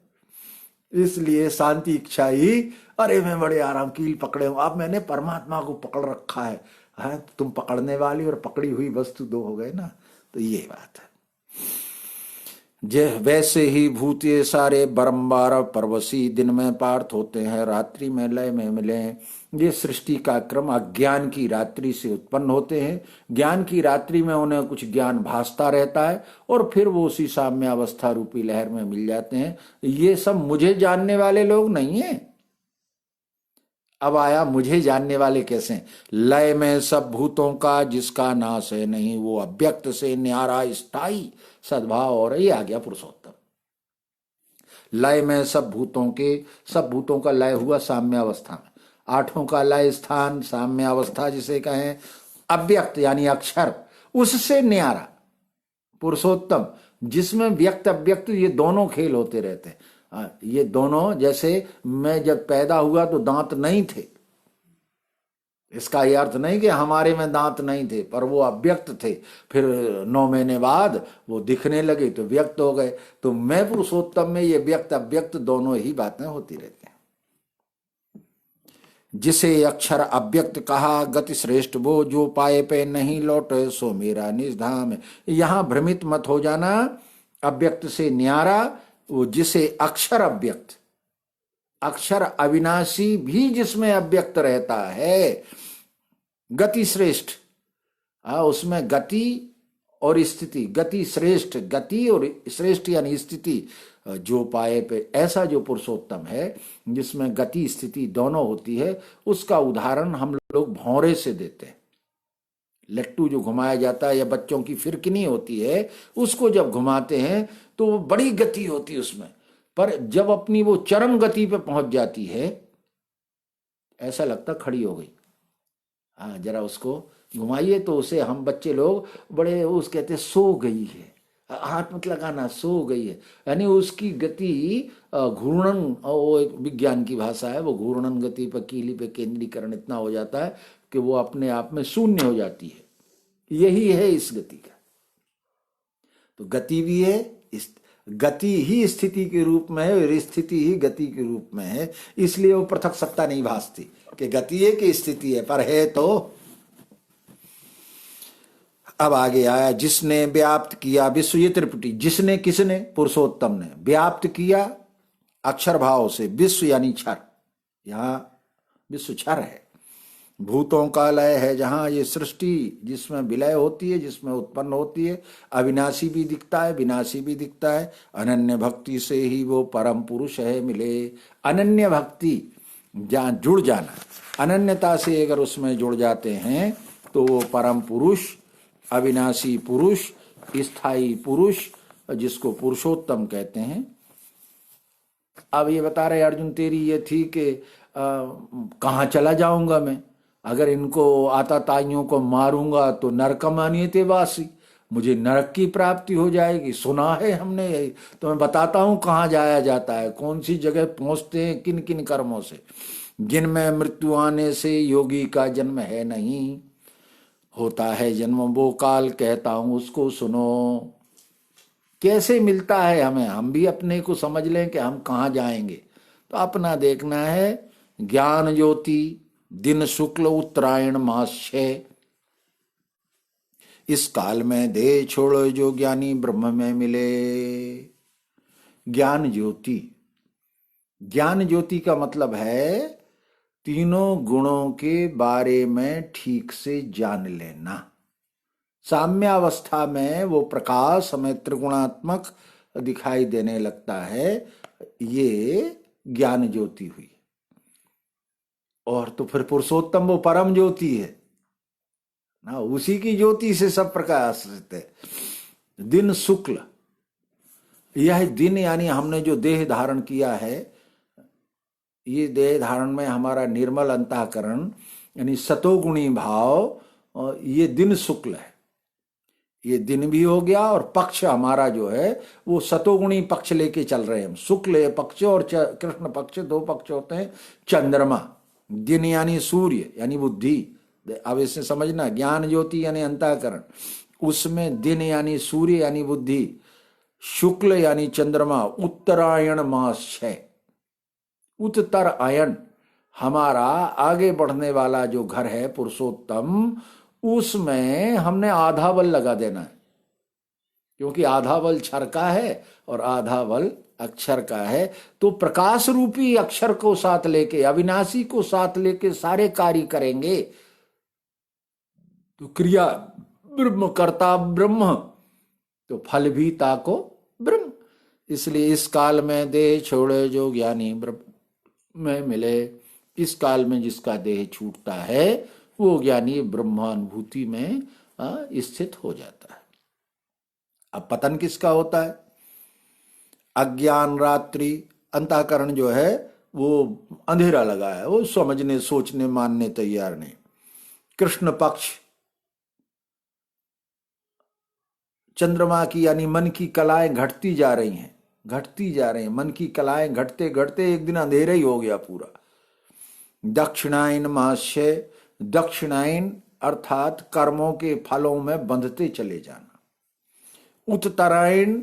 इसलिए शांति इच्छा ही, अरे मैं बड़े आराम कील पकड़े हूं, अब मैंने परमात्मा को पकड़ रखा है। हाँ, तुम पकड़ने वाली और पकड़ी हुई वस्तु दो हो गए ना। तो ये बात है। जे वैसे ही भूत ये सारे बारंबार परवशी, दिन में पार्थ होते हैं, रात्रि में लय में मिले हैं। ये सृष्टि का क्रम अज्ञान की रात्रि से उत्पन्न होते हैं। ज्ञान की रात्रि में उन्हें कुछ ज्ञान भासता रहता है और फिर वो उसी साम्यावस्था रूपी लहर में मिल जाते हैं। ये सब मुझे जानने वाले लोग नहीं है। अब आया मुझे जानने वाले कैसे? लय में सब भूतों का जिसका नाश है नहीं, वो अव्यक्त से न्यारा स्थाई सद्भाव, और ये आ गया पुरुषोत्तम। लय में सब भूतों का लय हुआ साम्यावस्था में। आठों का लय स्थान साम्यावस्था जिसे कहें, अव्यक्त यानी अक्षर, उससे न्यारा पुरुषोत्तम, जिसमें व्यक्त अव्यक्त ये दोनों खेल होते रहते हैं। ये दोनों, जैसे मैं जब पैदा हुआ तो दांत नहीं थे, इसका यह अर्थ नहीं कि हमारे में दांत नहीं थे, पर वो अव्यक्त थे। फिर 9 महीने बाद वो दिखने लगे तो व्यक्त हो गए। तो मैं पुरुषोत्तम में ये व्यक्त अव्यक्त दोनों ही बातें होती रहती हैं। जिसे अक्षर अव्यक्त कहा, गति श्रेष्ठ वो, जो पाए पे नहीं लौटे सो मेरा निज धाम। यहां भ्रमित मत हो जाना। अव्यक्त से न्यारा, वो जिसे अक्षर अव्यक्त, अक्षर अविनाशी भी जिसमें अव्यक्त रहता है, गति श्रेष्ठ, उसमें गति और स्थिति, गति श्रेष्ठ, गति और श्रेष्ठ यानी स्थिति जो पाए पे, ऐसा जो पुरुषोत्तम है जिसमें गति स्थिति दोनों होती है, उसका उदाहरण हम लोग भौरे से देते हैं। लट्टू जो घुमाया जाता है या बच्चों की फिरकिनी होती है, उसको जब घुमाते हैं तो बड़ी गति होती है उसमें, पर जब अपनी वो चरम गति पे पहुंच जाती है ऐसा लगता खड़ी हो गई। हाँ, जरा उसको घुमाइए तो उसे हम बच्चे लोग बड़े उस कहते सो गई है, हाथ मत लगाना, सो गई है। यानी उसकी गति घूर्णन, वो एक विज्ञान की भाषा है, वो घूर्णन गति पर कीली पे केंद्रीकरण इतना हो जाता है कि वो अपने आप में शून्य हो जाती है। यही है इस गति का। तो गति भी है, गति ही स्थिति के रूप में है और स्थिति ही गति के रूप में है। इसलिए वो पृथक सत्ता नहीं भासती कि गति है कि स्थिति है, पर है तो। अब आगे आया, जिसने व्याप्त किया विश्व, ये त्रिपुटी, जिसने, किसने? पुरुषोत्तम ने व्याप्त किया अक्षर भाव से विश्व यानी क्षर, यहां विश्व क्षर है। भूतों का लय है जहां, ये सृष्टि जिसमें विलय होती है, जिसमें उत्पन्न होती है। अविनाशी भी दिखता है, विनाशी भी दिखता है। अनन्य भक्ति से ही वो परम पुरुष है मिले। अनन्य भक्ति, जहां जुड़ जाना, अनन्यता से अगर उसमें जुड़ जाते हैं तो वो परम पुरुष, अविनाशी पुरुष, स्थायी पुरुष, जिसको पुरुषोत्तम कहते हैं। अब ये बता रहे अर्जुन, तेरी ये थी कि कहाँ चला जाऊंगा मैं, अगर इनको आताताइयों को मारूंगा तो नरकमानियते वासी, मुझे नरक की प्राप्ति हो जाएगी। सुना है हमने, तो मैं बताता हूं कहाँ जाया जाता है, कौन सी जगह पहुंचते हैं, किन किन कर्मों से। जिनमें मृत्यु आने से योगी का जन्म है नहीं, होता है जन्म वो काल, कहता हूं उसको सुनो। कैसे मिलता है हमें, हम भी अपने को समझ लें कि हम कहाँ जाएंगे। तो अपना देखना है, ज्ञान ज्योति दिन शुक्ल उत्तरायण मास 6, इस काल में देह छोड़ जो ज्ञानी ब्रह्म में मिले। ज्ञान ज्योति, ज्ञान ज्योति का मतलब है तीनों गुणों के बारे में ठीक से जान लेना। साम्यावस्था में वो प्रकाश हमें त्रिगुणात्मक दिखाई देने लगता है, ये ज्ञान ज्योति हुई। और तो फिर पुरुषोत्तम वो परम ज्योति है ना, उसी की ज्योति से सब प्रकाशित है। दिन शुक्ल, यह दिन यानी हमने जो देह धारण किया है, ये देह धारण में हमारा निर्मल अंतःकरण यानी सतोगुणी भाव, ये दिन शुक्ल है। ये दिन भी हो गया और पक्ष हमारा जो है वो सतोगुणी पक्ष लेके चल रहे हैं हम। शुक्ल पक्ष और कृष्ण पक्ष, दो पक्ष होते हैं। चंद्रमा, दिन यानी सूर्य यानी बुद्धि, अब इससे समझना, ज्ञान ज्योति यानी अंतःकरण, उसमें दिन यानी सूर्य यानी बुद्धि, शुक्ल यानी चंद्रमा। उत्तरायण मास है, उत्तर आयन हमारा आगे बढ़ने वाला जो घर है पुरुषोत्तम, उसमें हमने आधा बल लगा देना है, क्योंकि आधा बल क्षर का है और आधा बल अक्षर का है। तो प्रकाश रूपी अक्षर को साथ लेके, अविनाशी को साथ लेके सारे कार्य करेंगे तो क्रिया ब्रह्म, कर्ता ब्रह्म, तो फल भी ताको ब्रह्म। इसलिए इस काल में देह छोड़े जो ज्ञानी ब्रह्म में मिले, इस काल में जिसका देह छूटता है वो ज्ञानी ब्रह्मानुभूति में स्थित हो जाता है। अब पतन किसका होता है? अज्ञान रात्रि, अंतःकरण जो है वो अंधेरा लगा है, वो समझने सोचने मानने तैयार नहीं। कृष्ण पक्ष, चंद्रमा की यानी मन की कलाएं घटती जा रही हैं, घटती जा रही हैं। मन की कलाएं घटते घटते एक दिन अंधेरा ही हो गया पूरा। दक्षिणायन मास्य, दक्षिणायन अर्थात कर्मों के फलों में बंधते चले जाना। उत्तरायण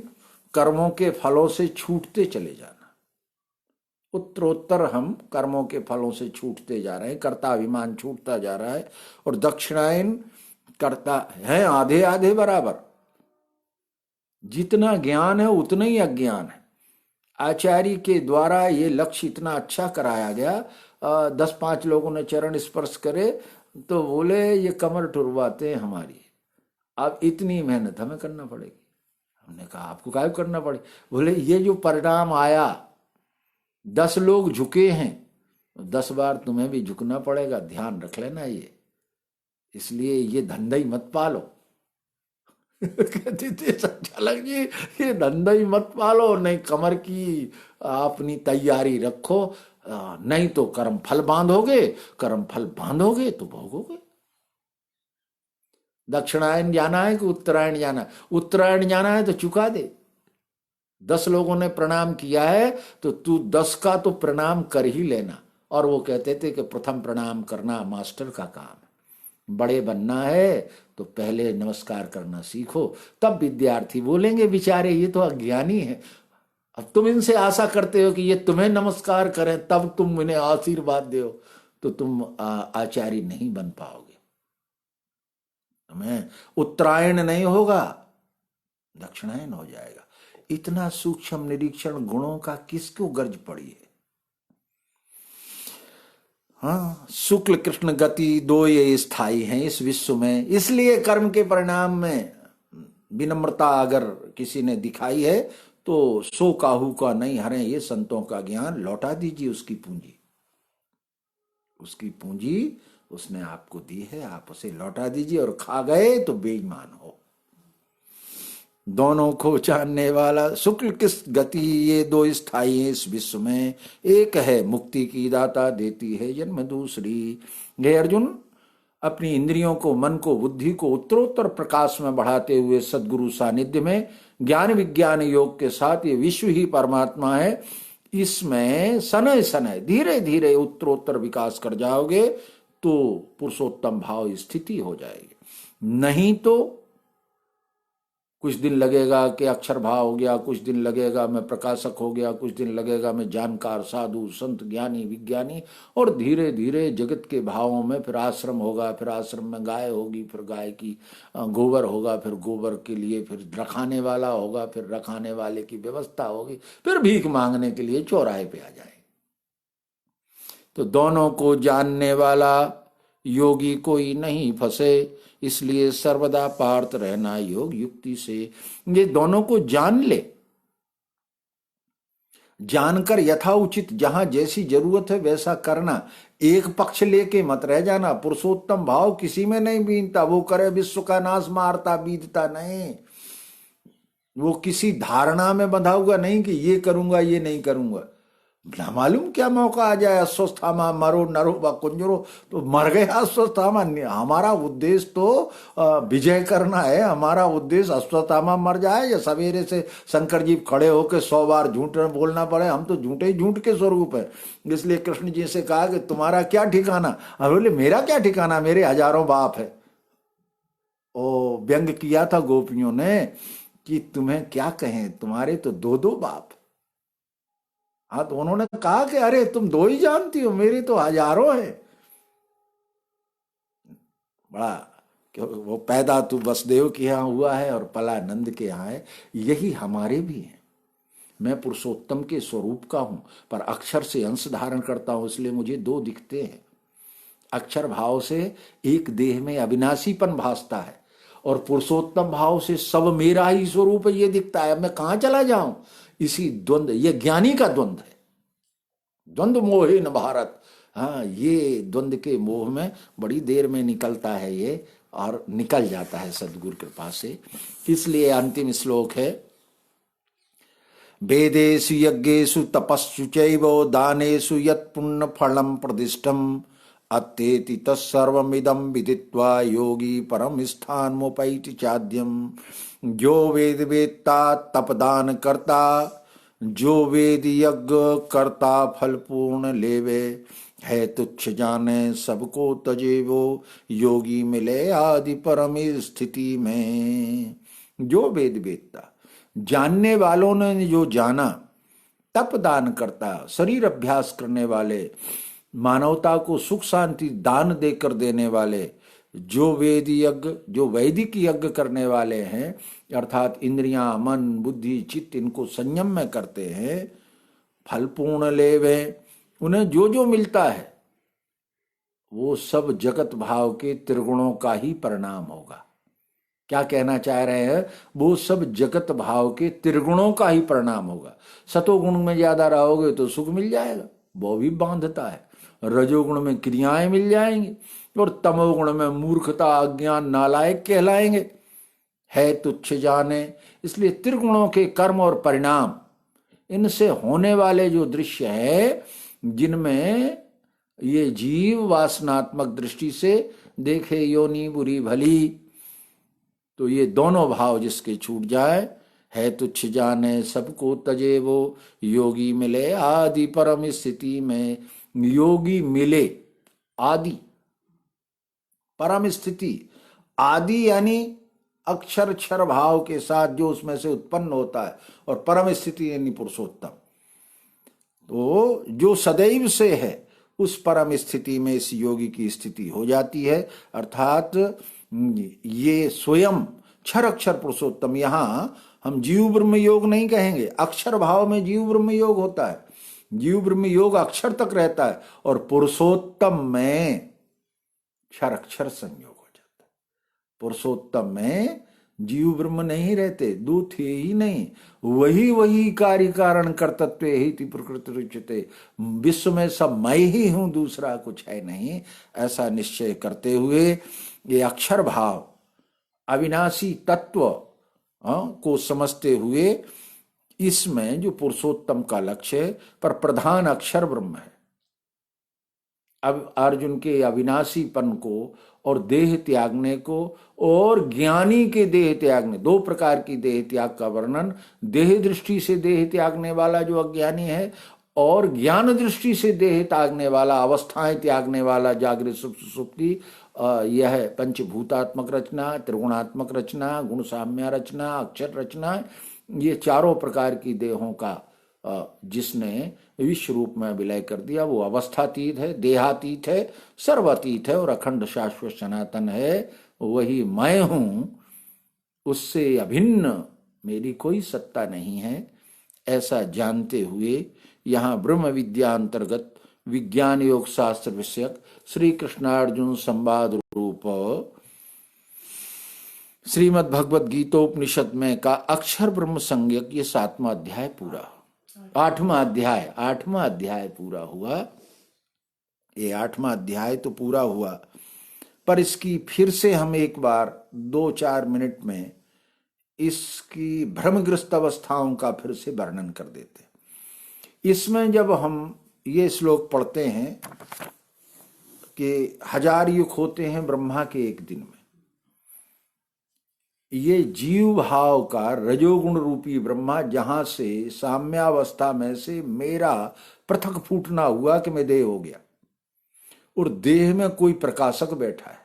कर्मों के फलों से छूटते चले जाना। उत्तरोत्तर हम कर्मों के फलों से छूटते जा रहे हैं, कर्ता अभिमान छूटता जा रहा है। और दक्षिणायन कर्ता है आधे आधे बराबर, जितना ज्ञान है उतना ही अज्ञान है। आचार्य के द्वारा ये लक्ष्य इतना अच्छा कराया गया, 10-5 लोगों ने चरण स्पर्श करे तो बोले ये कमर टुरवाते हैं हमारी, अब इतनी मेहनत हमें करना पड़ेगी। हमने कहा आपको क्या करना पड़े? बोले ये जो परिणाम आया, 10 लोग झुके हैं, 10 बार तुम्हें भी झुकना पड़ेगा, ध्यान रख लेना ये, इसलिए ये धंधा ही मत पालो। कहते थे संचालक जी ये धंधा ही मत पालो, नहीं कमर की अपनी तैयारी रखो, नहीं तो कर्म फल बांधोगे, कर्म फल बांधोगे तो भोगोगे। दक्षिणायन जाना है कि उत्तरायण जाना है? उत्तरायण जाना है तो चुका दे। 10 लोगों ने प्रणाम किया है तो तू 10 का तो प्रणाम कर ही लेना। और वो कहते थे कि प्रथम प्रणाम करना मास्टर का काम है, बड़े बनना है तो पहले नमस्कार करना सीखो, तब विद्यार्थी बोलेंगे बेचारे ये तो अज्ञानी है। अब तुम इनसे आशा करते हो कि ये तुम्हें नमस्कार करें तब तुम इन्हें आशीर्वाद दो, तो तुम आचार्य नहीं बन पाओगे। तुम्हें उत्तरायण नहीं होगा, दक्षिणायन हो जाएगा। इतना सूक्ष्म निरीक्षण गुणों का किसको गर्ज पड़ी है? हाँ, शुक्ल कृष्ण गति दो ये स्थायी हैं इस विश्व में। इसलिए कर्म के परिणाम में विनम्रता अगर किसी ने दिखाई है तो सो काहू का नहीं हरे, ये संतों का ज्ञान, लौटा दीजिए उसकी पूंजी। उसकी पूंजी उसने आपको दी है, आप उसे लौटा दीजिए, और खा गए तो बेईमान हो। दोनों को जानने वाला शुक्ल किस गति, ये दो स्थायी है इस विश्व में। एक है मुक्ति की दाता, देती है जन्म दूसरी। हे अर्जुन, अपनी इंद्रियों को, मन को, बुद्धि को उत्तरोत्तर प्रकाश में बढ़ाते हुए सद्गुरु सानिध्य में ज्ञान विज्ञान योग के साथ ये विश्व ही परमात्मा है, इसमें सनय सनय धीरे धीरे उत्तरोत्तर विकास कर जाओगे तो पुरुषोत्तम भाव स्थिति हो जाएगी। नहीं तो कुछ दिन लगेगा कि अक्षर भाव हो गया, कुछ दिन लगेगा मैं प्रकाशक हो गया, कुछ दिन लगेगा मैं जानकार साधु संत ज्ञानी विज्ञानी, और धीरे धीरे जगत के भावों में फिर आश्रम होगा, फिर आश्रम में गाय होगी, फिर गाय की गोबर होगा, फिर गोबर के लिए फिर रखाने वाला होगा, फिर रखाने वाले की व्यवस्था होगी, फिर भीख मांगने के लिए चौराहे पे आ जाए। तो दोनों को जानने वाला योगी कोई नहीं फंसे, इसलिए सर्वदा पार्थ रहना योग युक्ति से। ये दोनों को जान ले, जानकर यथा उचित जहां जैसी जरूरत है वैसा करना, एक पक्ष लेके मत रह जाना। पुरुषोत्तम भाव किसी में नहीं बीनता, वो करे विश्व का नाश मारता बीतता नहीं। वो किसी धारणा में बंधा हुआ नहीं कि ये करूंगा ये नहीं करूंगा, ना मालूम क्या मौका आ जाए। अस्वस्थामा मरो नरो व कुंजरो, तो मर गए अस्वस्थामा। हमारा उद्देश्य तो विजय करना है, हमारा उद्देश्य अस्वस्थामा मर जाए या सवेरे से शंकर जी खड़े होकर 100 बार झूठ बोलना पड़े। हम तो झूठे ही झूठ के स्वरूप है। इसलिए कृष्ण जी से कहा कि तुम्हारा क्या ठिकाना। अब बोले मेरा क्या ठिकाना, मेरे हजारों बाप है। ओ व्यंग किया था गोपियों ने कि तुम्हें क्या कहें, तुम्हारे तो 2-2 बाप। हाँ, तो उन्होंने कहा कि अरे तुम 2 ही जानती हो, मेरे तो हजारों है। बड़ा वो पैदा तो वसुदेव के यहाँ हुआ है और पला नंद के यहाँ है, यही हमारे भी है। मैं पुरुषोत्तम के स्वरूप का हूं, पर अक्षर से अंश धारण करता हूं, इसलिए मुझे 2 दिखते हैं। अक्षर भाव से एक देह में अविनाशीपन भासता है, और पुरुषोत्तम भाव से सब मेरा ही स्वरूप है ये दिखता है। अब मैं कहां चला जाऊं, इसी द्वंद्व, ये ज्ञानी का द्वंद्व है। द्वंद्व मोहे न भारत। हाँ, ये द्वंद्व के मोह में बड़ी देर में निकलता है ये, और निकल जाता है सदगुरु कृपा से। इसलिए अंतिम श्लोक है, वेदेषु यज्ञेषु तपस्सु चैव दानेषु यत् पुण्य फलम प्रदिष्टम अत्येति तत्सर्वमिदं विदित्वा योगी परम स्थानमुपैति चाद्यम। जो वेद वेत्ता तपदान करता, जो वेद यज्ञ करता फल पूर्ण लेवे, है तुच्छ जाने सबको तजे वो, योगी मिले आदि परम स्थिति में। जो वेद वेत्ता, जानने वालों ने जो जाना, तप दान करता, शरीर अभ्यास करने वाले, मानवता को सुख शांति दान देकर देने वाले, जो वेद यज्ञ, जो वैदिक यज्ञ करने वाले हैं, अर्थात इंद्रियां मन बुद्धि चित्त इनको संयम में करते हैं, फल पूर्ण लेवे, उन्हें जो जो मिलता है वो सब जगत भाव के त्रिगुणों का ही परिणाम होगा। क्या कहना चाह रहे हैं, वो सब जगत भाव के त्रिगुणों का ही परिणाम होगा। सतोगुण में ज्यादा रहोगे तो सुख मिल जाएगा, वो भी बांधता है। रजोगुण में क्रियाएं मिल जाएंगी, और तमोगुण में मूर्खता अज्ञान नालायक कहलाएंगे। है तुच्छ जाने, इसलिए त्रिगुणों के कर्म और परिणाम, इनसे होने वाले जो दृश्य है, जिनमें ये जीव वासनात्मक दृष्टि से देखे योनि बुरी भली, तो ये दोनों भाव जिसके छूट जाए, है तुच्छ जाने सबको तजे वो, योगी मिले आदि परम स्थिति में। योगी मिले आदि परम स्थिति, आदि यानी अक्षर क्षर भाव के साथ जो उसमें से उत्पन्न होता है, और परम स्थिति यानी पुरुषोत्तम, तो जो सदैव से है उस परम स्थिति में इस योगी की स्थिति हो जाती है। अर्थात ये स्वयं क्षर अक्षर पुरुषोत्तम, यहां हम जीव ब्रह्म योग नहीं कहेंगे, अक्षर भाव में जीव ब्रह्म योग होता है। जीव ब्रह्म योग अक्षर तक रहता है, और पुरुषोत्तम में क्षर अक्षर संयोग हो जाता है। पुरुषोत्तम में जीव ब्रह्म नहीं रहते, 2 थे ही नहीं, वही वही कार्य कारण कर्तव्य ही प्रकृति रुचते। विश्व में सब मैं ही हूं, दूसरा कुछ है नहीं, ऐसा निश्चय करते हुए ये अक्षर भाव अविनाशी तत्व को समझते हुए, इसमें जो पुरुषोत्तम का लक्ष्य है, पर प्रधान अक्षर ब्रह्म है। अब अर्जुन के अविनाशीपन को और देह त्यागने को, और ज्ञानी के देह त्यागने, 2 प्रकार की देह त्याग का वर्णन, देह दृष्टि से देह त्यागने वाला जो अज्ञानी है, और ज्ञान दृष्टि से देह त्यागने वाला, अवस्थाएं त्यागने वाला, जागृत सुप्ति, यह पंचभूतात्मक रचना, त्रिगुणात्मक रचना, गुण साम्य रचना, अक्षर रचना, ये चारों प्रकार की देहों का जिसने विश्व रूप में विलय कर दिया, वो अवस्थातीत है, देहातीत है, सर्वातीत है, और अखंड शाश्वत सनातन है। वही मैं हूं, उससे अभिन्न मेरी कोई सत्ता नहीं है। ऐसा जानते हुए यहाँ ब्रह्म विद्या अंतर्गत विज्ञान योग शास्त्र विषयक श्री कृष्णार्जुन संवाद रूप श्रीमद् भगवद गीतोपनिषद में का अक्षर ब्रह्म संज्ञक ये 7वां अध्याय पूरा, 8वां अध्याय पूरा हुआ। ये 8वां अध्याय तो पूरा हुआ, पर इसकी फिर से हम एक बार 2-4 मिनट में इसकी भ्रमग्रस्त अवस्थाओं का फिर से वर्णन कर देते हैं। इसमें जब हम ये श्लोक पढ़ते हैं कि 1000 युग होते हैं ब्रह्मा के एक दिन में, ये जीव भाव का रजोगुण रूपी ब्रह्मा जहां से साम्यावस्था में से मेरा पृथक फूटना हुआ कि मैं देह हो गया, और देह में कोई प्रकाशक बैठा है,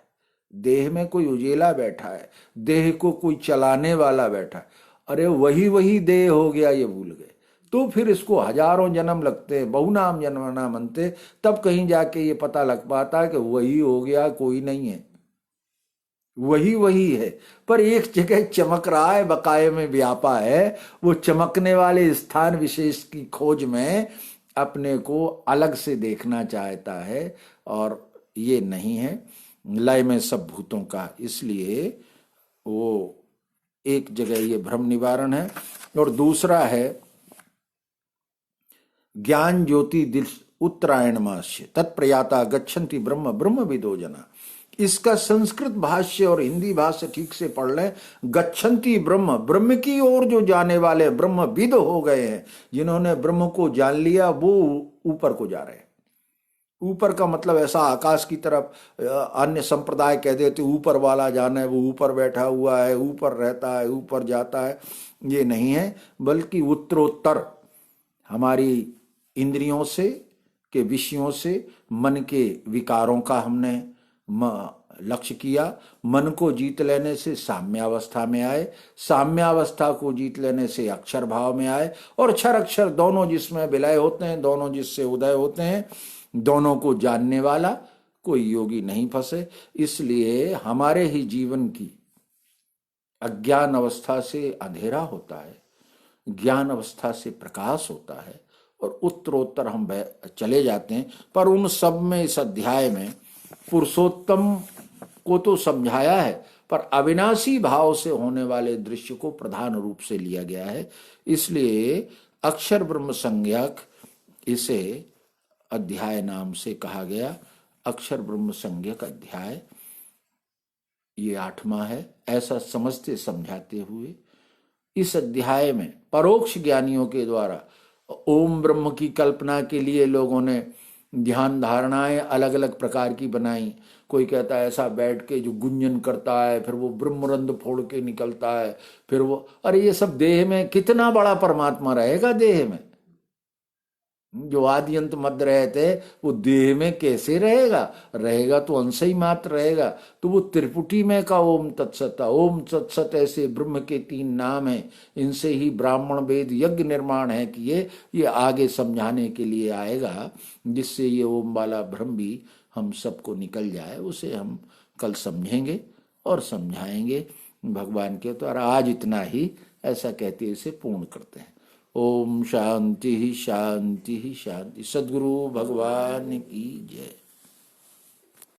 देह में कोई उजेला बैठा है, देह को कोई चलाने वाला बैठा है। अरे वही देह हो गया, ये भूल गए। तो फिर इसको हजारों जन्म लगते हैं, बहुनाम जन्मना मनते, तब कहीं जाके ये पता लग पाता है कि वही हो गया, कोई नहीं है, वही है। पर एक जगह चमक रहा है, बकाये में व्यापा है। वो चमकने वाले स्थान विशेष की खोज में अपने को अलग से देखना चाहता है, और ये नहीं है लय में सब भूतों का। इसलिए वो एक जगह ये भ्रम निवारण है। और दूसरा है ज्ञान ज्योति दिल उत्तरायण मास्य तत्प्रयाता गच्छन्ति ब्रह्म ब्रह्म विदो जना। इसका संस्कृत भाष्य और हिंदी भाष्य ठीक से पढ़ लें। गच्छन्ति ब्रह्म, ब्रह्म की ओर जो जाने वाले ब्रह्म विद हो गए हैं, जिन्होंने ब्रह्म को जान लिया, वो ऊपर को जा रहे हैं। ऊपर का मतलब ऐसा आकाश की तरफ, अन्य संप्रदाय कह देते ऊपर वाला जाना है, वो ऊपर बैठा हुआ है, ऊपर रहता है, ऊपर जाता है, ये नहीं है। बल्कि उत्तरोत्तर हमारी इंद्रियों से के विषयों से मन के विकारों का हमने लक्ष्य किया। मन को जीत लेने से साम्यावस्था में आए, साम्यावस्था को जीत लेने से अक्षर भाव में आए, और अक्षर अक्षर दोनों जिसमें विलय होते हैं, दोनों जिससे उदय होते हैं, दोनों को जानने वाला कोई योगी नहीं फंसे। इसलिए हमारे ही जीवन की अज्ञान अवस्था से अंधेरा होता है, ज्ञान अवस्था से प्रकाश होता है, और उत्तरोत्तर हम चले जाते हैं। पर उन सब में इस अध्याय में पुरुषोत्तम को तो समझाया है, पर अविनाशी भाव से होने वाले दृश्य को प्रधान रूप से लिया गया है। इसलिए अक्षर ब्रह्म संज्ञक इसे अध्याय नाम से कहा गया। अक्षर ब्रह्म संज्ञक अध्याय ये 8वां है। ऐसा समझते समझाते हुए इस अध्याय में परोक्ष ज्ञानियों के द्वारा ओम ब्रह्म की कल्पना के लिए लोगों ने ध्यान धारणाएं अलग अलग प्रकार की बनाई। कोई कहता है ऐसा बैठ के जो गुंजन करता है, फिर वो ब्रह्मरंध्र फोड़ के निकलता है, फिर वो, अरे ये सब देह में कितना बड़ा परमात्मा रहेगा। देह में जो आदि अंत मध्य रहते वो देह में कैसे रहेगा? रहेगा तो अंश ही मात्र रहेगा। तो वो त्रिपुटी में का ओम तत्सत, ओम तत्सत ऐसे ब्रह्म के 3 नाम हैं। इनसे ही ब्राह्मण वेद यज्ञ निर्माण है कि ये आगे समझाने के लिए आएगा, जिससे ये ओम वाला भ्रम भी हम सबको निकल जाए। उसे हम कल समझेंगे और समझाएंगे भगवान के द्वारा। आज इतना ही, ऐसा कहते इसे पूर्ण करते हैं। ओम शांति शांति शांति। सद्गुरु भगवान की जय।